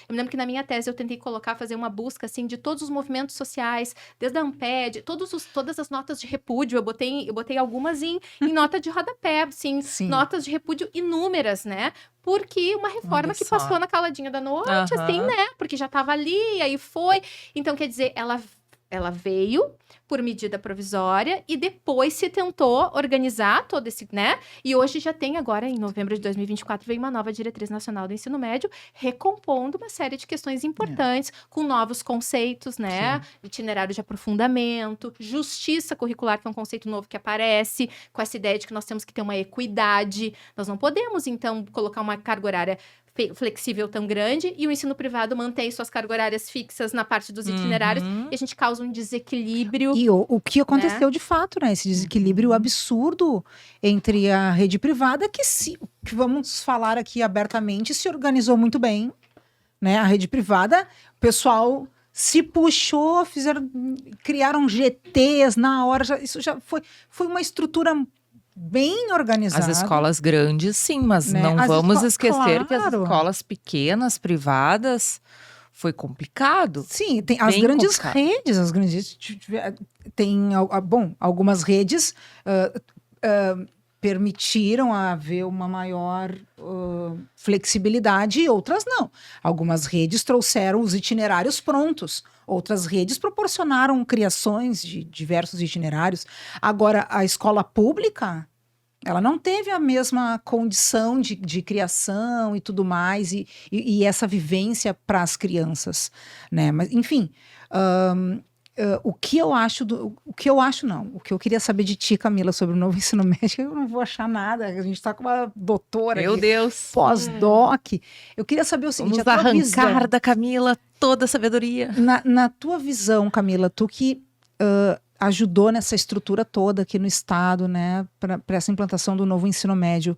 me lembro que na minha tese eu tentei fazer uma busca, assim, de todos os movimentos sociais, desde a Amped, todas as notas de repúdio, eu botei algumas em nota de rodapé, assim, notas de repúdio inúmeras, né? Porque uma reforma que passou na caladinha da noite, assim, né? Porque já estava ali, aí foi. Então, quer dizer, ela veio por medida provisória e depois se tentou organizar todo esse, né? E hoje já tem agora, em novembro de 2024, veio uma nova diretriz nacional do ensino médio, recompondo uma série de questões importantes, com novos conceitos, né? Sim. Itinerário de aprofundamento, justiça curricular, que é um conceito novo que aparece, com essa ideia de que nós temos que ter uma equidade. Nós não podemos, então, colocar uma carga horária flexível tão grande, e o ensino privado mantém suas cargas horárias fixas na parte dos itinerários, e a gente causa um desequilíbrio. E o que aconteceu de fato, né? Esse desequilíbrio absurdo entre a rede privada, que vamos falar aqui abertamente, se organizou muito bem, né? A rede privada, o pessoal se puxou, criaram GTs na hora, isso já foi uma estrutura bem organizada. As escolas grandes, sim, mas né? não vamos esquecer que as claro. escolas pequenas, privadas, foi complicado. Sim, tem as Bem grandes complicado. redes, tem, bom, algumas redes permitiram haver uma maior flexibilidade e outras não. Algumas redes trouxeram os itinerários prontos, outras redes proporcionaram criações de diversos itinerários. Agora, a escola pública, ela não teve a mesma condição de criação e tudo mais, e essa vivência para as crianças, né? Mas, enfim, o que eu acho o que eu queria saber de ti, Camila, sobre o novo ensino médio, eu não vou achar nada, a gente está com uma doutora Meu aqui, Deus. pós-doc. Eu queria saber o seguinte, Vamos a tua arrancar visão, da Camila toda a sabedoria. na tua visão, Camila, tu que ajudou nessa estrutura toda aqui no estado, né, para essa implantação do novo ensino médio,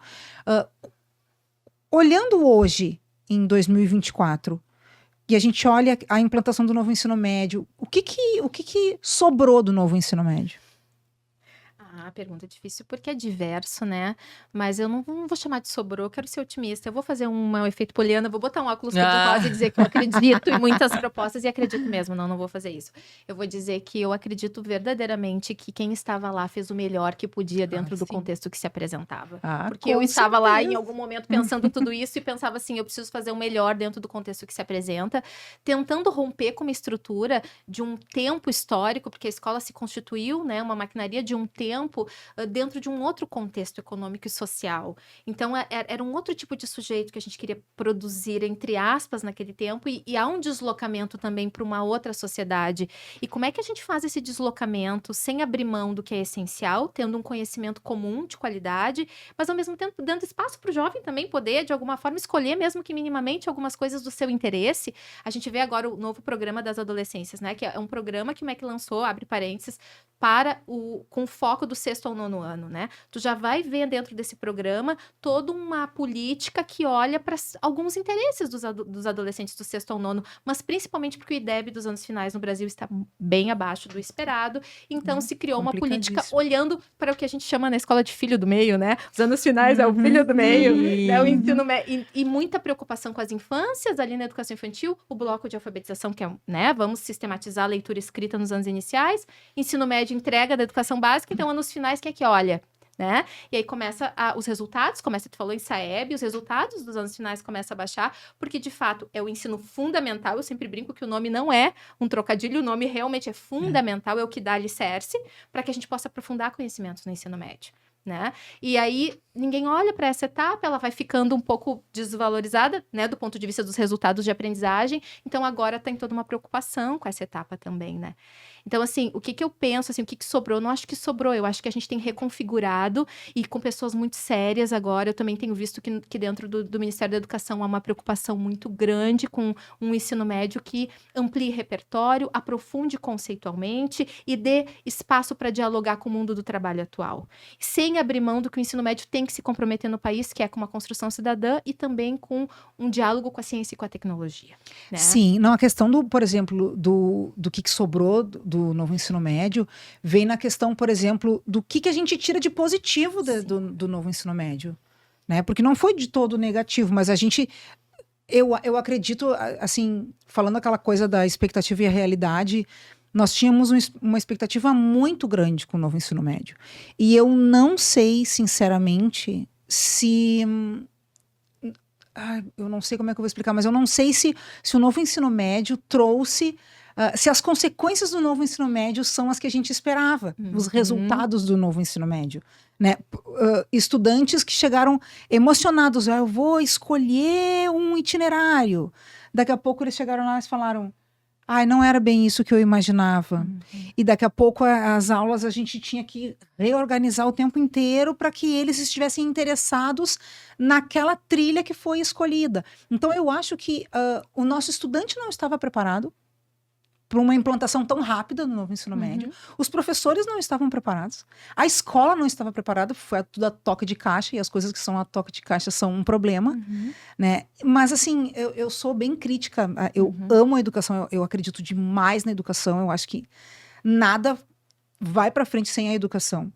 olhando hoje, em 2024, e a gente olha a implantação do novo ensino médio, o que sobrou do novo ensino médio? Pergunta difícil porque é diverso, né? Mas eu não vou chamar de sobrou, eu quero ser otimista. Eu vou fazer um efeito poliana, vou botar um óculos cor-de-rosa e dizer que eu acredito em muitas propostas, e acredito mesmo, não vou fazer isso. Eu vou dizer que eu acredito verdadeiramente que quem estava lá fez o melhor que podia dentro do contexto que se apresentava. Porque eu estava lá em algum momento pensando tudo isso e pensava assim, eu preciso fazer o melhor dentro do contexto que se apresenta, tentando romper com uma estrutura de um tempo histórico, porque a escola se constituiu, né, uma maquinaria de um tempo dentro de um outro contexto econômico e social. Então, era um outro tipo de sujeito que a gente queria produzir, entre aspas, naquele tempo, e há um deslocamento também para uma outra sociedade. E como é que a gente faz esse deslocamento sem abrir mão do que é essencial, tendo um conhecimento comum de qualidade, mas ao mesmo tempo dando espaço para o jovem também poder, de alguma forma, escolher, mesmo que minimamente, algumas coisas do seu interesse. A gente vê agora o novo programa das adolescências, né? Que é um programa que o MEC lançou, abre parênteses, com foco do 6º ao 9º ano, né? Tu já vai ver dentro desse programa toda uma política que olha para alguns interesses dos adolescentes do 6º ao 9º, mas principalmente porque o IDEB dos anos finais no Brasil está bem abaixo do esperado, então se criou uma política olhando para o que a gente chama na escola de filho do meio, né? Os anos finais é o filho do meio, né? O ensino e muita preocupação com as infâncias ali na educação infantil, o bloco de alfabetização que é, né? Vamos sistematizar a leitura e escrita nos anos iniciais, ensino médio entrega da educação básica, então anos finais que é que olha, né? E aí começa os resultados, tu falou em SAEB, os resultados dos anos finais começam a baixar, porque de fato é o ensino fundamental, eu sempre brinco que o nome não é um trocadilho, o nome realmente é fundamental, é o que dá alicerce para que a gente possa aprofundar conhecimentos no ensino médio, né? E aí ninguém olha para essa etapa, ela vai ficando um pouco desvalorizada, né, do ponto de vista dos resultados de aprendizagem, então agora tem toda uma preocupação com essa etapa também, né? Então, assim, o que eu penso, assim, o que sobrou? Eu não acho que sobrou, eu acho que a gente tem reconfigurado e com pessoas muito sérias agora. Eu também tenho visto que dentro do Ministério da Educação há uma preocupação muito grande com um ensino médio que amplie repertório, aprofunde conceitualmente e dê espaço para dialogar com o mundo do trabalho atual. Sem abrir mão do que o ensino médio tem que se comprometer no país, que é com uma construção cidadã e também com um diálogo com a ciência e com a tecnologia, né? Sim, não, a questão por exemplo, do que sobrou do novo ensino médio, vem na questão, por exemplo, do que a gente tira de positivo do novo ensino médio, né? Porque não foi de todo negativo, mas eu acredito, assim, falando aquela coisa da expectativa e a realidade, nós tínhamos uma expectativa muito grande com o novo ensino médio. E eu não sei, sinceramente, eu não sei como é que eu vou explicar, mas eu não sei se o novo ensino médio trouxe... se as consequências do novo ensino médio são as que a gente esperava, os resultados do novo ensino médio, né? Estudantes que chegaram emocionados, eu vou escolher um itinerário. Daqui a pouco eles chegaram lá e falaram, Ai, não era bem isso que eu imaginava. E daqui a pouco as aulas a gente tinha que reorganizar o tempo inteiro para que eles estivessem interessados naquela trilha que foi escolhida. Então eu acho que o nosso estudante não estava preparado para uma implantação tão rápida no novo ensino médio. Os professores não estavam preparados. A escola não estava preparada, foi tudo a toque de caixa, e as coisas que são a toque de caixa são um problema, né? Mas, assim, eu sou bem crítica. Eu amo a educação, eu acredito demais na educação. Eu acho que nada vai para frente sem a educação.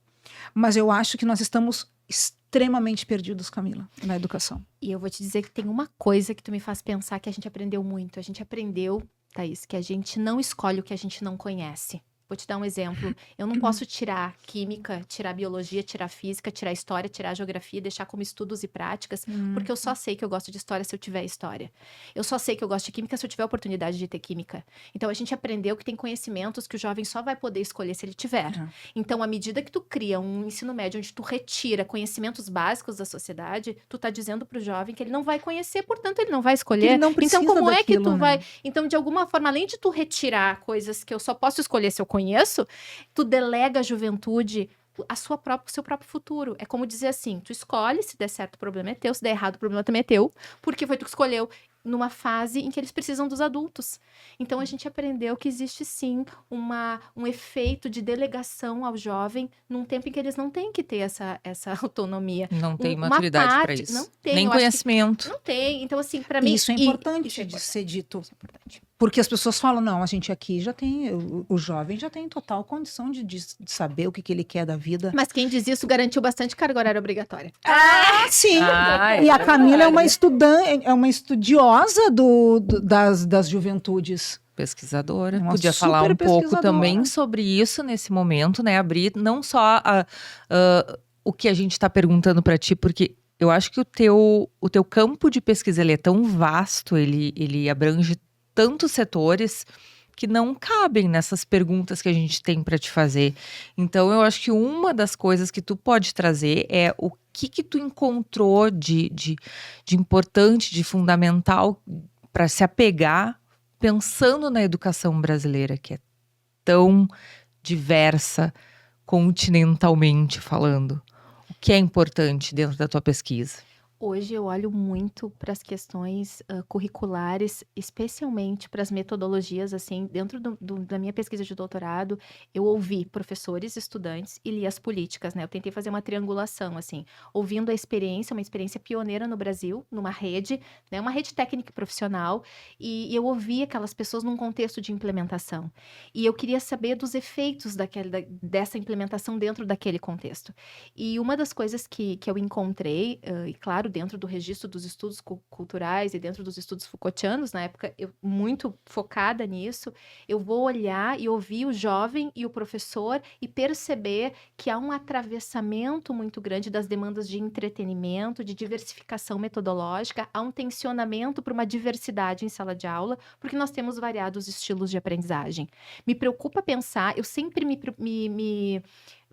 Mas eu acho que nós estamos extremamente perdidos, Camila, na educação. E eu vou te dizer que tem uma coisa que tu me faz pensar que a gente aprendeu muito. A gente aprendeu, Thaís, que a gente não escolhe o que a gente não conhece. Vou te dar um exemplo. Eu não posso tirar química, tirar biologia, tirar física, tirar história, tirar geografia, deixar como estudos e práticas, porque eu só sei que eu gosto de história se eu tiver história. Eu só sei que eu gosto de química se eu tiver a oportunidade de ter química. Então, a gente aprendeu que tem conhecimentos que o jovem só vai poder escolher se ele tiver. Então, à medida que tu cria um ensino médio onde tu retira conhecimentos básicos da sociedade, tu tá dizendo pro jovem que ele não vai conhecer, portanto, ele não vai escolher. Ele não precisa então, como é que daquilo, tu né? vai... Então, de alguma forma, além de tu retirar coisas que eu só posso escolher se eu conheço, tu delega à juventude o seu próprio futuro. É como dizer assim, tu escolhe, se der certo o problema é teu, se der errado o problema também é teu, porque foi tu que escolheu numa fase em que eles precisam dos adultos. Então, a gente aprendeu que existe, sim, um efeito de delegação ao jovem num tempo em que eles não têm que ter essa autonomia. Não tem Uma maturidade para parte- isso. não tem, Nem eu acho que conhecimento. Não tem. Então, assim, para mim... Isso é importante de ser dito. Isso é importante. Porque as pessoas falam, não, a gente aqui já tem, o jovem já tem total condição de saber o que ele quer da vida. Mas quem diz isso garantiu bastante carga horária obrigatória. Ah, sim! Ah, E é a Camila é uma verdade. estudante, é uma estudiosa das juventudes. Pesquisadora. Uma Podia falar super um pouco pesquisadora. também sobre isso nesse momento, né? Abrir não só o que a gente está perguntando para ti, porque eu acho que o teu campo de pesquisa ele é tão vasto, ele abrange tantos setores que não cabem nessas perguntas que a gente tem para te fazer. Então, eu acho que uma das coisas que tu pode trazer é o que tu encontrou de importante, de fundamental para se apegar pensando na educação brasileira, que é tão diversa continentalmente falando. O que é importante dentro da tua pesquisa? Hoje eu olho muito para as questões curriculares, especialmente para as metodologias, assim, dentro da minha pesquisa de doutorado, eu ouvi professores, estudantes e li as políticas, né? Eu tentei fazer uma triangulação, assim, ouvindo a experiência, uma experiência pioneira no Brasil, numa rede, né? Uma rede técnica e profissional, e eu ouvi aquelas pessoas num contexto de implementação. E eu queria saber dos efeitos dessa implementação dentro daquele contexto. E uma das coisas que eu encontrei, e claro, dentro do registro dos estudos culturais e dentro dos estudos Foucaultianos, na época, eu muito focada nisso, eu vou olhar e ouvir o jovem e o professor e perceber que há um atravessamento muito grande das demandas de entretenimento, de diversificação metodológica, há um tensionamento para uma diversidade em sala de aula, porque nós temos variados estilos de aprendizagem. Me preocupa pensar, eu sempre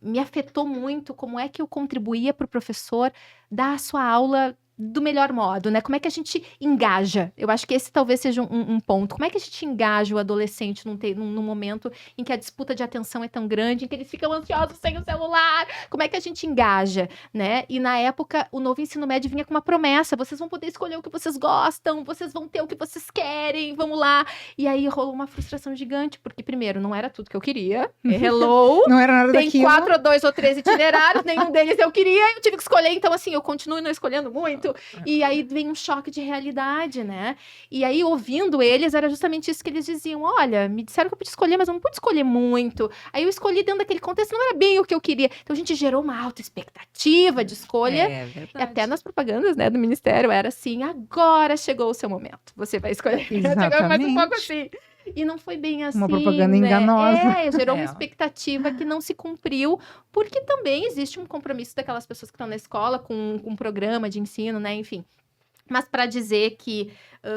me afetou muito como é que eu contribuía para o professor dar a sua aula do melhor modo, né? Como é que a gente engaja? Eu acho que esse talvez seja um ponto. Como é que a gente engaja o adolescente num momento em que a disputa de atenção é tão grande, em que eles ficam ansiosos sem o celular? Como é que a gente engaja, né? E na época, o novo ensino médio vinha com uma promessa. Vocês vão poder escolher o que vocês gostam, vocês vão ter o que vocês querem, vamos lá. E aí rolou uma frustração gigante, porque primeiro, não era tudo que eu queria. Hello! Não era nada Tem daquilo. 4 ou 2 ou 3 itinerários, nenhum deles eu queria, eu tive que escolher, então assim, eu continuo não escolhendo muito, e aí vem um choque de realidade, né? E aí, ouvindo eles, era justamente isso que eles diziam, olha, me disseram que eu podia escolher, mas eu não pude escolher muito, aí eu escolhi dentro daquele contexto, não era bem o que eu queria, então a gente gerou uma alta expectativa de escolha, É verdade. até nas propagandas, né, do Ministério, era assim, agora chegou o seu momento, você vai escolher. Exatamente. Chegou mais um pouco assim. E não foi bem assim, Uma propaganda né? enganosa. Gerou uma É. expectativa que não se cumpriu, porque também existe um compromisso daquelas pessoas que estão na escola com um programa de ensino, né? Enfim. Mas para dizer que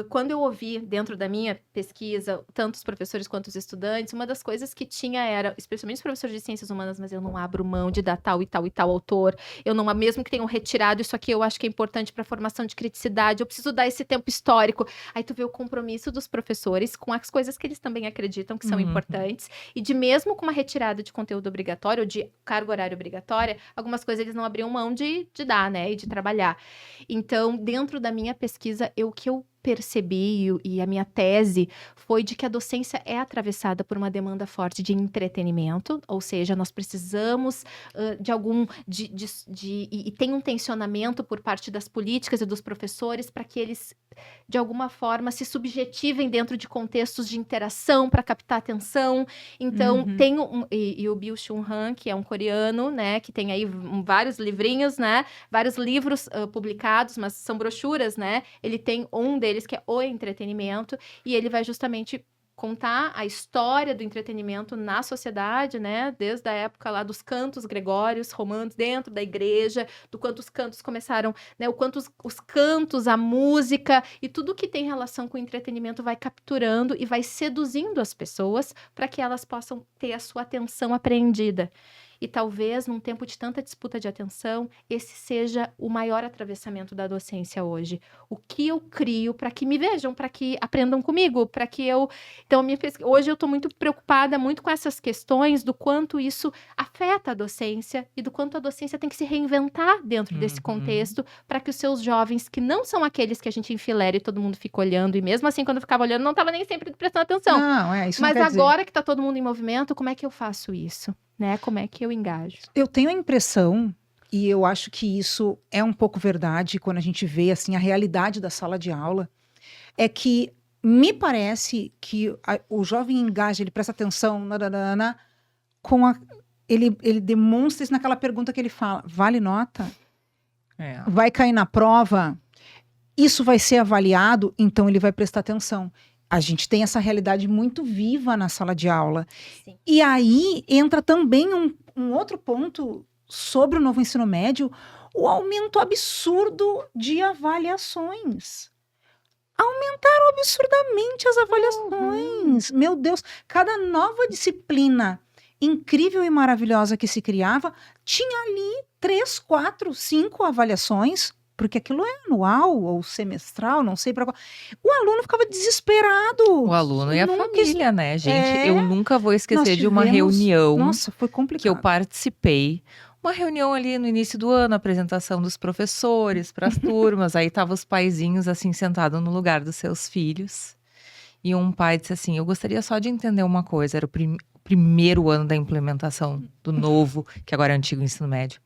quando eu ouvi dentro da minha pesquisa, tanto os professores quanto os estudantes, uma das coisas que tinha era, especialmente os professores de ciências humanas, mas eu não abro mão de dar tal e tal e tal autor, eu não, mesmo que tenham retirado, isso aqui eu acho que é importante para a formação de criticidade, eu preciso dar esse tempo histórico. Aí tu vê o compromisso dos professores com as coisas que eles também acreditam que são importantes, e de mesmo com uma retirada de conteúdo obrigatório, ou de carga horária obrigatória, algumas coisas eles não abriam mão de dar, né, e de trabalhar. Então, dentro da minha pesquisa, o que eu percebi e a minha tese foi de que a docência é atravessada por uma demanda forte de entretenimento, ou seja, nós precisamos e tem um tensionamento por parte das políticas e dos professores para que eles, de alguma forma, se subjetivem dentro de contextos de interação para captar atenção. Então, tem e o Byung-Chul Han, que é um coreano, né, que tem aí vários livrinhos, né, vários livros publicados, mas são brochuras, né, ele tem um deles que é o entretenimento, e ele vai justamente contar a história do entretenimento na sociedade, né, desde a época lá dos cantos gregórios, romanos, dentro da igreja, do quanto os cantos começaram, né, o quanto os cantos, a música e tudo que tem relação com o entretenimento vai capturando e vai seduzindo as pessoas para que elas possam ter a sua atenção apreendida. E talvez, num tempo de tanta disputa de atenção, esse seja o maior atravessamento da docência hoje. O que eu crio para que me vejam, para que aprendam comigo, para que eu... Então, hoje eu estou muito preocupada muito com essas questões do quanto isso afeta a docência e do quanto a docência tem que se reinventar dentro desse contexto para que os seus jovens, que não são aqueles que a gente enfileira e todo mundo fica olhando, e mesmo assim, quando eu ficava olhando, não estava nem sempre prestando atenção. Não, isso Mas não quer dizer. agora que está todo mundo em movimento, como é que eu faço isso? Né? Como é que eu engajo? Eu tenho a impressão, e eu acho que isso é um pouco verdade quando a gente vê assim a realidade da sala de aula, é que me parece que o jovem engaja, ele presta atenção, ele demonstra isso naquela pergunta que ele fala: vale nota? Vai cair na prova? Isso vai ser avaliado? Então ele vai prestar atenção. A gente tem essa realidade muito viva na sala de aula. Sim. E aí entra também um outro ponto sobre o novo ensino médio, o aumento absurdo de avaliações. Aumentaram absurdamente as avaliações. Meu Deus, cada nova disciplina incrível e maravilhosa que se criava, tinha ali 3, 4, 5 avaliações, porque aquilo é anual ou semestral, não sei para qual. O aluno ficava desesperado. O aluno e a família, né, gente? É, eu nunca vou esquecer nós de uma tivemos- reunião Nossa, foi complicado. que eu participei. Uma reunião ali no início do ano, apresentação dos professores para as turmas. Aí estavam os paizinhos assim sentados no lugar dos seus filhos. E um pai disse assim: eu gostaria só de entender uma coisa. Era o primeiro ano da implementação do novo, que agora é antigo ensino médio.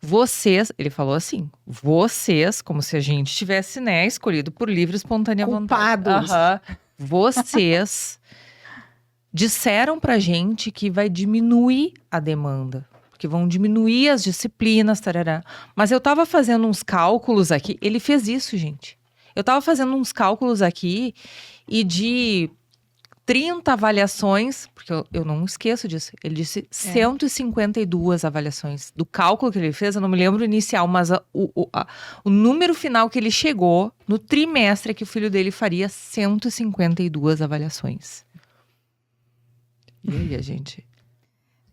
Vocês, ele falou assim, vocês, como se a gente tivesse, né, escolhido por livre e espontânea vontade. Culpados. Vocês disseram pra gente que vai diminuir a demanda, que vão diminuir as disciplinas, tarará. Mas eu tava fazendo uns cálculos aqui, ele fez isso, gente. Eu tava fazendo uns cálculos aqui e de 30 avaliações, porque eu não esqueço disso, ele disse 152 avaliações. Do cálculo que ele fez, eu não me lembro o inicial, mas o número final que ele chegou no trimestre que o filho dele faria 152 avaliações. E aí, a gente...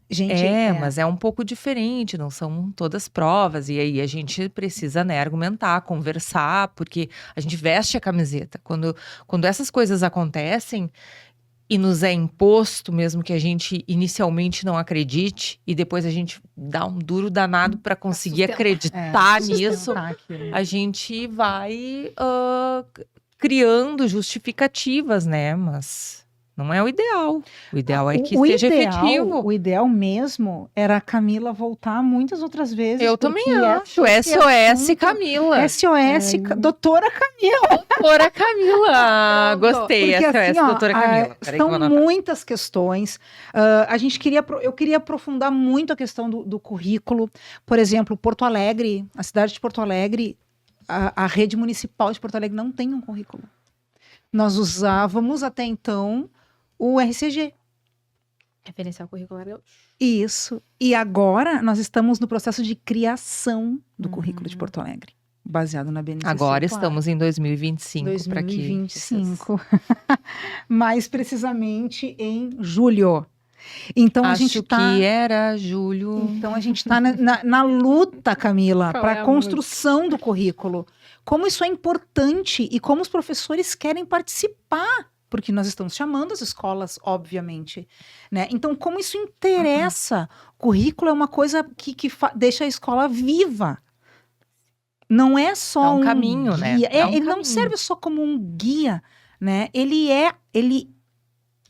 Gente, mas é um pouco diferente, não são todas provas. E aí a gente precisa, né, argumentar, conversar, porque a gente veste a camiseta. Quando essas coisas acontecem e nos é imposto, mesmo que a gente inicialmente não acredite, e depois a gente dá um duro danado para conseguir acreditar nisso, a gente vai criando justificativas, né? Mas não é o ideal. O ideal é que seja efetivo. O ideal mesmo era a Camila voltar muitas outras vezes. Eu também acho. SOS Camila. SOS, doutora Camila. Doutora Camila. Gostei. Porque, SOS, assim, ó, doutora Camila. são muitas questões. Eu queria aprofundar muito a questão do currículo. Por exemplo, Porto Alegre, a cidade de Porto Alegre, a rede municipal de Porto Alegre não tem um currículo. Nós usávamos até então o RCG. Referencial curricular. Isso. E agora nós estamos no processo de criação do currículo de Porto Alegre. baseado na BNCC. Agora claro. estamos em 2025 para que 2025. Mais precisamente em julho. Então a acho gente tá. que era julho. Então a gente está na luta, Camila, Qual para é a a construção do currículo. Como isso é importante e como os professores querem participar, porque nós estamos chamando as escolas, obviamente, né? Então, como isso interessa? Currículo é uma coisa que deixa a escola viva. Não é só É um caminho, né? guia. É um Ele não caminho. serve só como um guia, né? Ele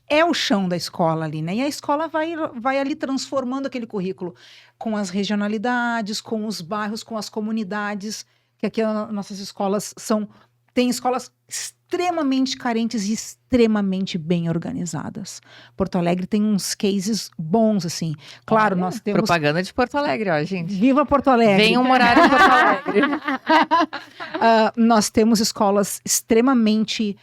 é o chão da escola ali, né? E a escola vai ali transformando aquele currículo com as regionalidades, com os bairros, com as comunidades, que aqui nossas escolas tem escolas extremamente carentes e extremamente bem organizadas. Porto Alegre tem uns cases bons, assim. Claro, Olha, nós temos... propaganda de Porto Alegre, ó, gente. Viva Porto Alegre! Venham morar em Porto Alegre. Nós temos escolas extremamente...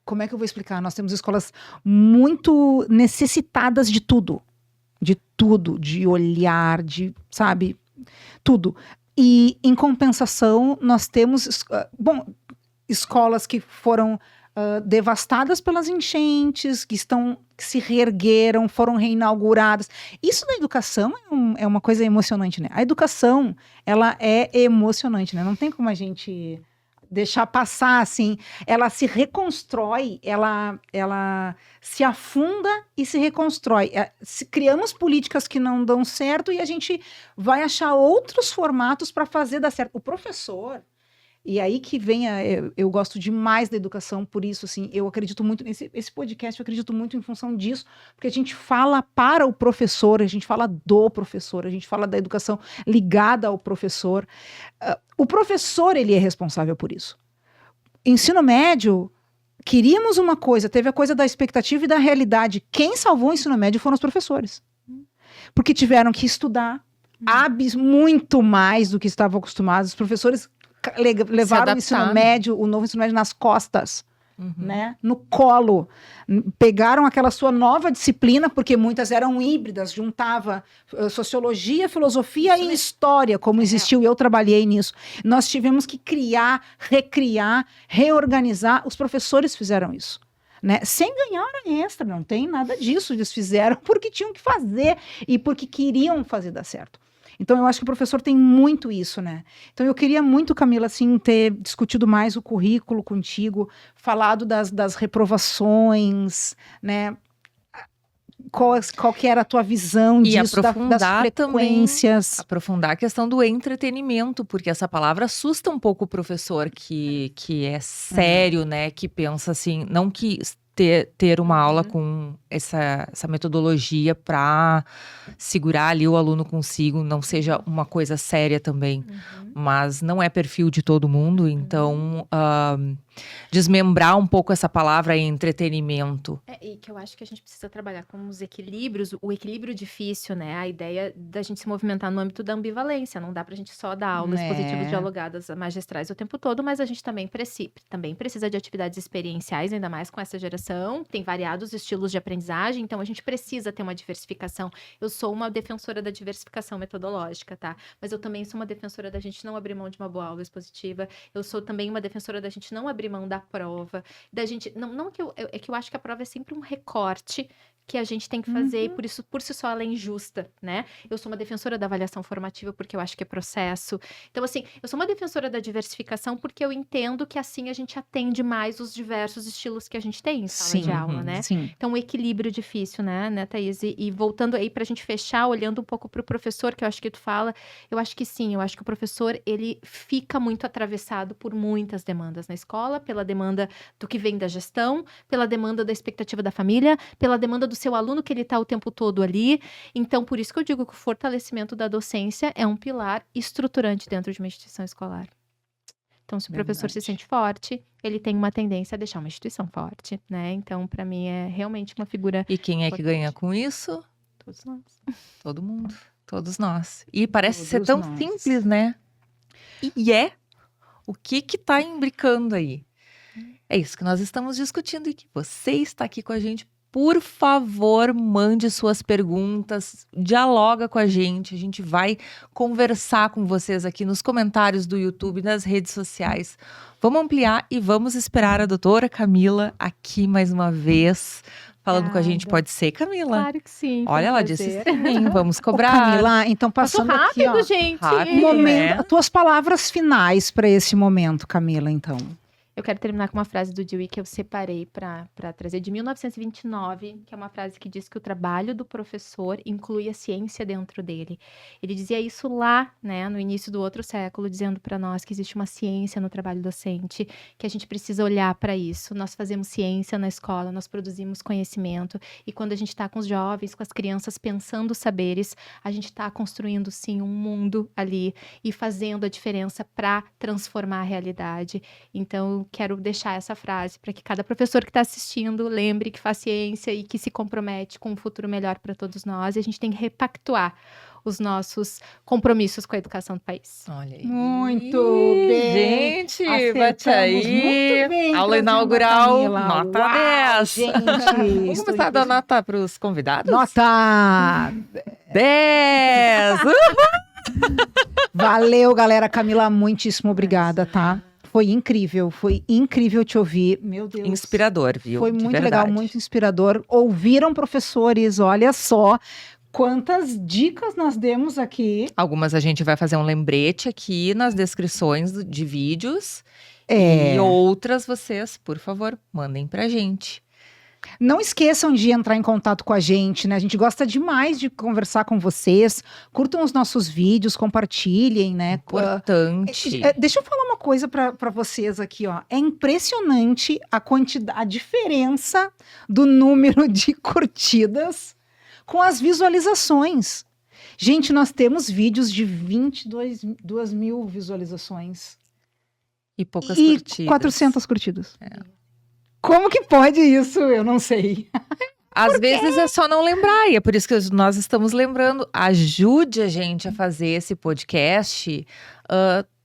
como é que eu vou explicar? Nós temos escolas muito necessitadas de tudo, de olhar, sabe, tudo. E, em compensação, nós temos, escolas que foram devastadas pelas enchentes, que se reergueram, foram reinauguradas. Isso na educação é uma coisa emocionante, né? A educação, ela é emocionante, né? Não tem como a gente deixar passar, assim. Ela se reconstrói, ela se afunda e se reconstrói. Criamos políticas que não dão certo e a gente vai achar outros formatos para fazer dar certo. O professor, e aí que vem, eu gosto demais da educação, por isso, assim, eu acredito muito, esse podcast eu acredito muito em função disso, porque a gente fala para o professor, a gente fala do professor, a gente fala da educação ligada ao professor. O professor, ele é responsável por isso. Ensino médio, queríamos uma coisa, teve a coisa da expectativa e da realidade. Quem salvou o ensino médio foram os professores. Porque tiveram que estudar muito mais do que estavam acostumados. Os professores levaram o novo ensino médio nas costas, né? No colo. Pegaram aquela sua nova disciplina, porque muitas eram híbridas, juntava sociologia, filosofia e história, como existiu, e eu trabalhei nisso. Nós tivemos que criar, recriar, reorganizar. Os professores fizeram isso, né? Sem ganhar hora extra, não tem nada disso. Eles fizeram porque tinham que fazer e porque queriam fazer dar certo. Então, eu acho que o professor tem muito isso, né? Então, eu queria muito, Camila, assim, ter discutido mais o currículo contigo, falado das reprovações, né? Qual que era a tua visão disso, das frequências. Também, aprofundar a questão do entretenimento, porque essa palavra assusta um pouco o professor que é sério, né? Que pensa assim, não que ter uma aula com essa metodologia para segurar ali o aluno consigo não seja uma coisa séria também, mas não é perfil de todo mundo, então desmembrar um pouco essa palavra em entretenimento. E que eu acho que a gente precisa trabalhar com os equilíbrios, o equilíbrio difícil, né? A ideia da gente se movimentar no âmbito da ambivalência, não dá pra gente só dar aulas positivas dialogadas magistrais o tempo todo, mas a gente também precisa de atividades experienciais, ainda mais com essa geração, tem variados estilos de aprendizagem, então a gente precisa ter uma diversificação. Eu sou uma defensora da diversificação metodológica, tá? Mas eu também sou uma defensora da gente não abrir mão de uma boa aula expositiva, eu sou também uma defensora da gente não abrir mão da prova, da gente, é que eu acho que a prova é sempre um recorte que a gente tem que fazer, e por si só ela é injusta, né? Eu sou uma defensora da avaliação formativa porque eu acho que é processo. Então, assim, eu sou uma defensora da diversificação porque eu entendo que assim a gente atende mais os diversos estilos que a gente tem em sala de aula, né? Sim. Então, o equilíbrio difícil, né, Thaís? E voltando aí pra gente fechar, olhando um pouco pro professor, que eu acho que tu fala, eu acho que sim, eu acho que o professor, ele fica muito atravessado por muitas demandas na escola, pela demanda do que vem da gestão, pela demanda da expectativa da família, pela demanda do seu aluno que ele está o tempo todo ali. Então, por isso que eu digo que o fortalecimento da docência é um pilar estruturante dentro de uma instituição escolar. Então, se o professor se sente forte, ele tem uma tendência a deixar uma instituição forte, né? Então, para mim, é realmente uma figura... E quem é que ganha com isso? Todos nós. Todo mundo. Todos nós. E parece ser tão simples, né? E o que tá imbricando aí? É isso que nós estamos discutindo e que você está aqui com a gente por favor, mande suas perguntas, dialoga com a gente vai conversar com vocês aqui nos comentários do YouTube, nas redes sociais. Vamos ampliar e vamos esperar a doutora Camila aqui mais uma vez, falando com a gente. Pode ser, Camila? Claro que sim. Olha, ela disse sim, vamos Ô, cobrar. Camila, então Passou passando aqui, rápido, ó, gente. Rápido. momento, tuas palavras finais para esse momento, Camila, então. Eu quero terminar com uma frase do Dewey que eu separei para trazer de 1929, que é uma frase que diz que o trabalho do professor inclui a ciência dentro dele. Ele dizia isso lá, né, no início do outro século, dizendo para nós que existe uma ciência no trabalho docente, que a gente precisa olhar para isso. Nós fazemos ciência na escola, nós produzimos conhecimento, e quando a gente está com os jovens, com as crianças pensando saberes, a gente está construindo sim um mundo ali e fazendo a diferença para transformar a realidade. Então, quero deixar essa frase para que cada professor que está assistindo lembre que faz ciência e que se compromete com um futuro melhor para todos nós. E a gente tem que repactuar os nossos compromissos com a educação do país. Olha aí. Muito bem. Gente, Acertamos bate aí. muito bem, Aula trazendo a inaugural, Camila. nota Uau, 10. gente, Vamos estou começar a dar nota para os convidados? Nota! 10! Valeu, galera. Camila, muitíssimo obrigada, tá? Foi incrível te ouvir. Meu Deus. Inspirador, viu? Foi De muito verdade. legal, muito inspirador. Ouviram, professores? Olha só quantas dicas nós demos aqui. Algumas a gente vai fazer um lembrete aqui nas descrições de vídeos. É. E outras vocês, por favor, mandem pra gente. Não esqueçam de entrar em contato com a gente, né? A gente gosta demais de conversar com vocês. Curtam os nossos vídeos, compartilhem, né? Importante. Deixa eu falar uma coisa para vocês aqui, ó. É impressionante a diferença do número de curtidas com as visualizações. Gente, nós temos vídeos de 22 mil visualizações E poucas e curtidas. 400 curtidas. Como que pode isso? Eu não sei. Às vezes é só não lembrar, e é por isso que nós estamos lembrando. Ajude a gente a fazer esse podcast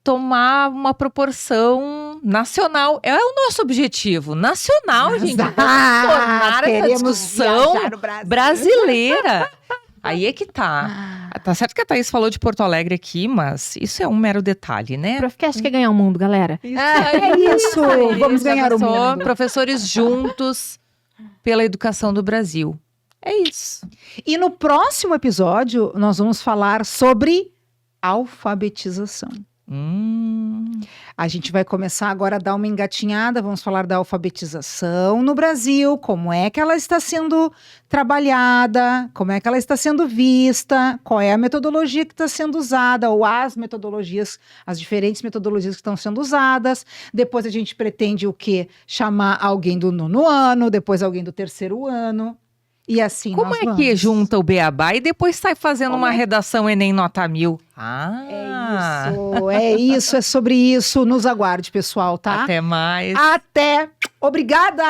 tomar uma proporção nacional. É o nosso objetivo, nacional, gente. Vamos tornar essa discussão brasileira. Aí é que tá. Tá certo que a Thaís falou de Porto Alegre aqui, mas isso é um mero detalhe, né? Profcast quer ganhar o mundo, galera. É isso! Vamos ganhar o mundo. Professores juntos pela educação do Brasil. É isso. E no próximo episódio, nós vamos falar sobre alfabetização. A gente vai começar agora a dar uma engatinhada, vamos falar da alfabetização no Brasil, como é que ela está sendo trabalhada, como é que ela está sendo vista, qual é a metodologia que está sendo usada, ou as metodologias, as diferentes metodologias que estão sendo usadas. Depois a gente pretende o quê? Chamar alguém do 9º ano, depois alguém do 3º ano. E assim Como nós é vamos. que junta o beabá e depois sai fazendo Como uma é? redação Enem nota 1000? É isso, é sobre isso. Nos aguarde, pessoal, tá? Até mais. Até! Obrigada!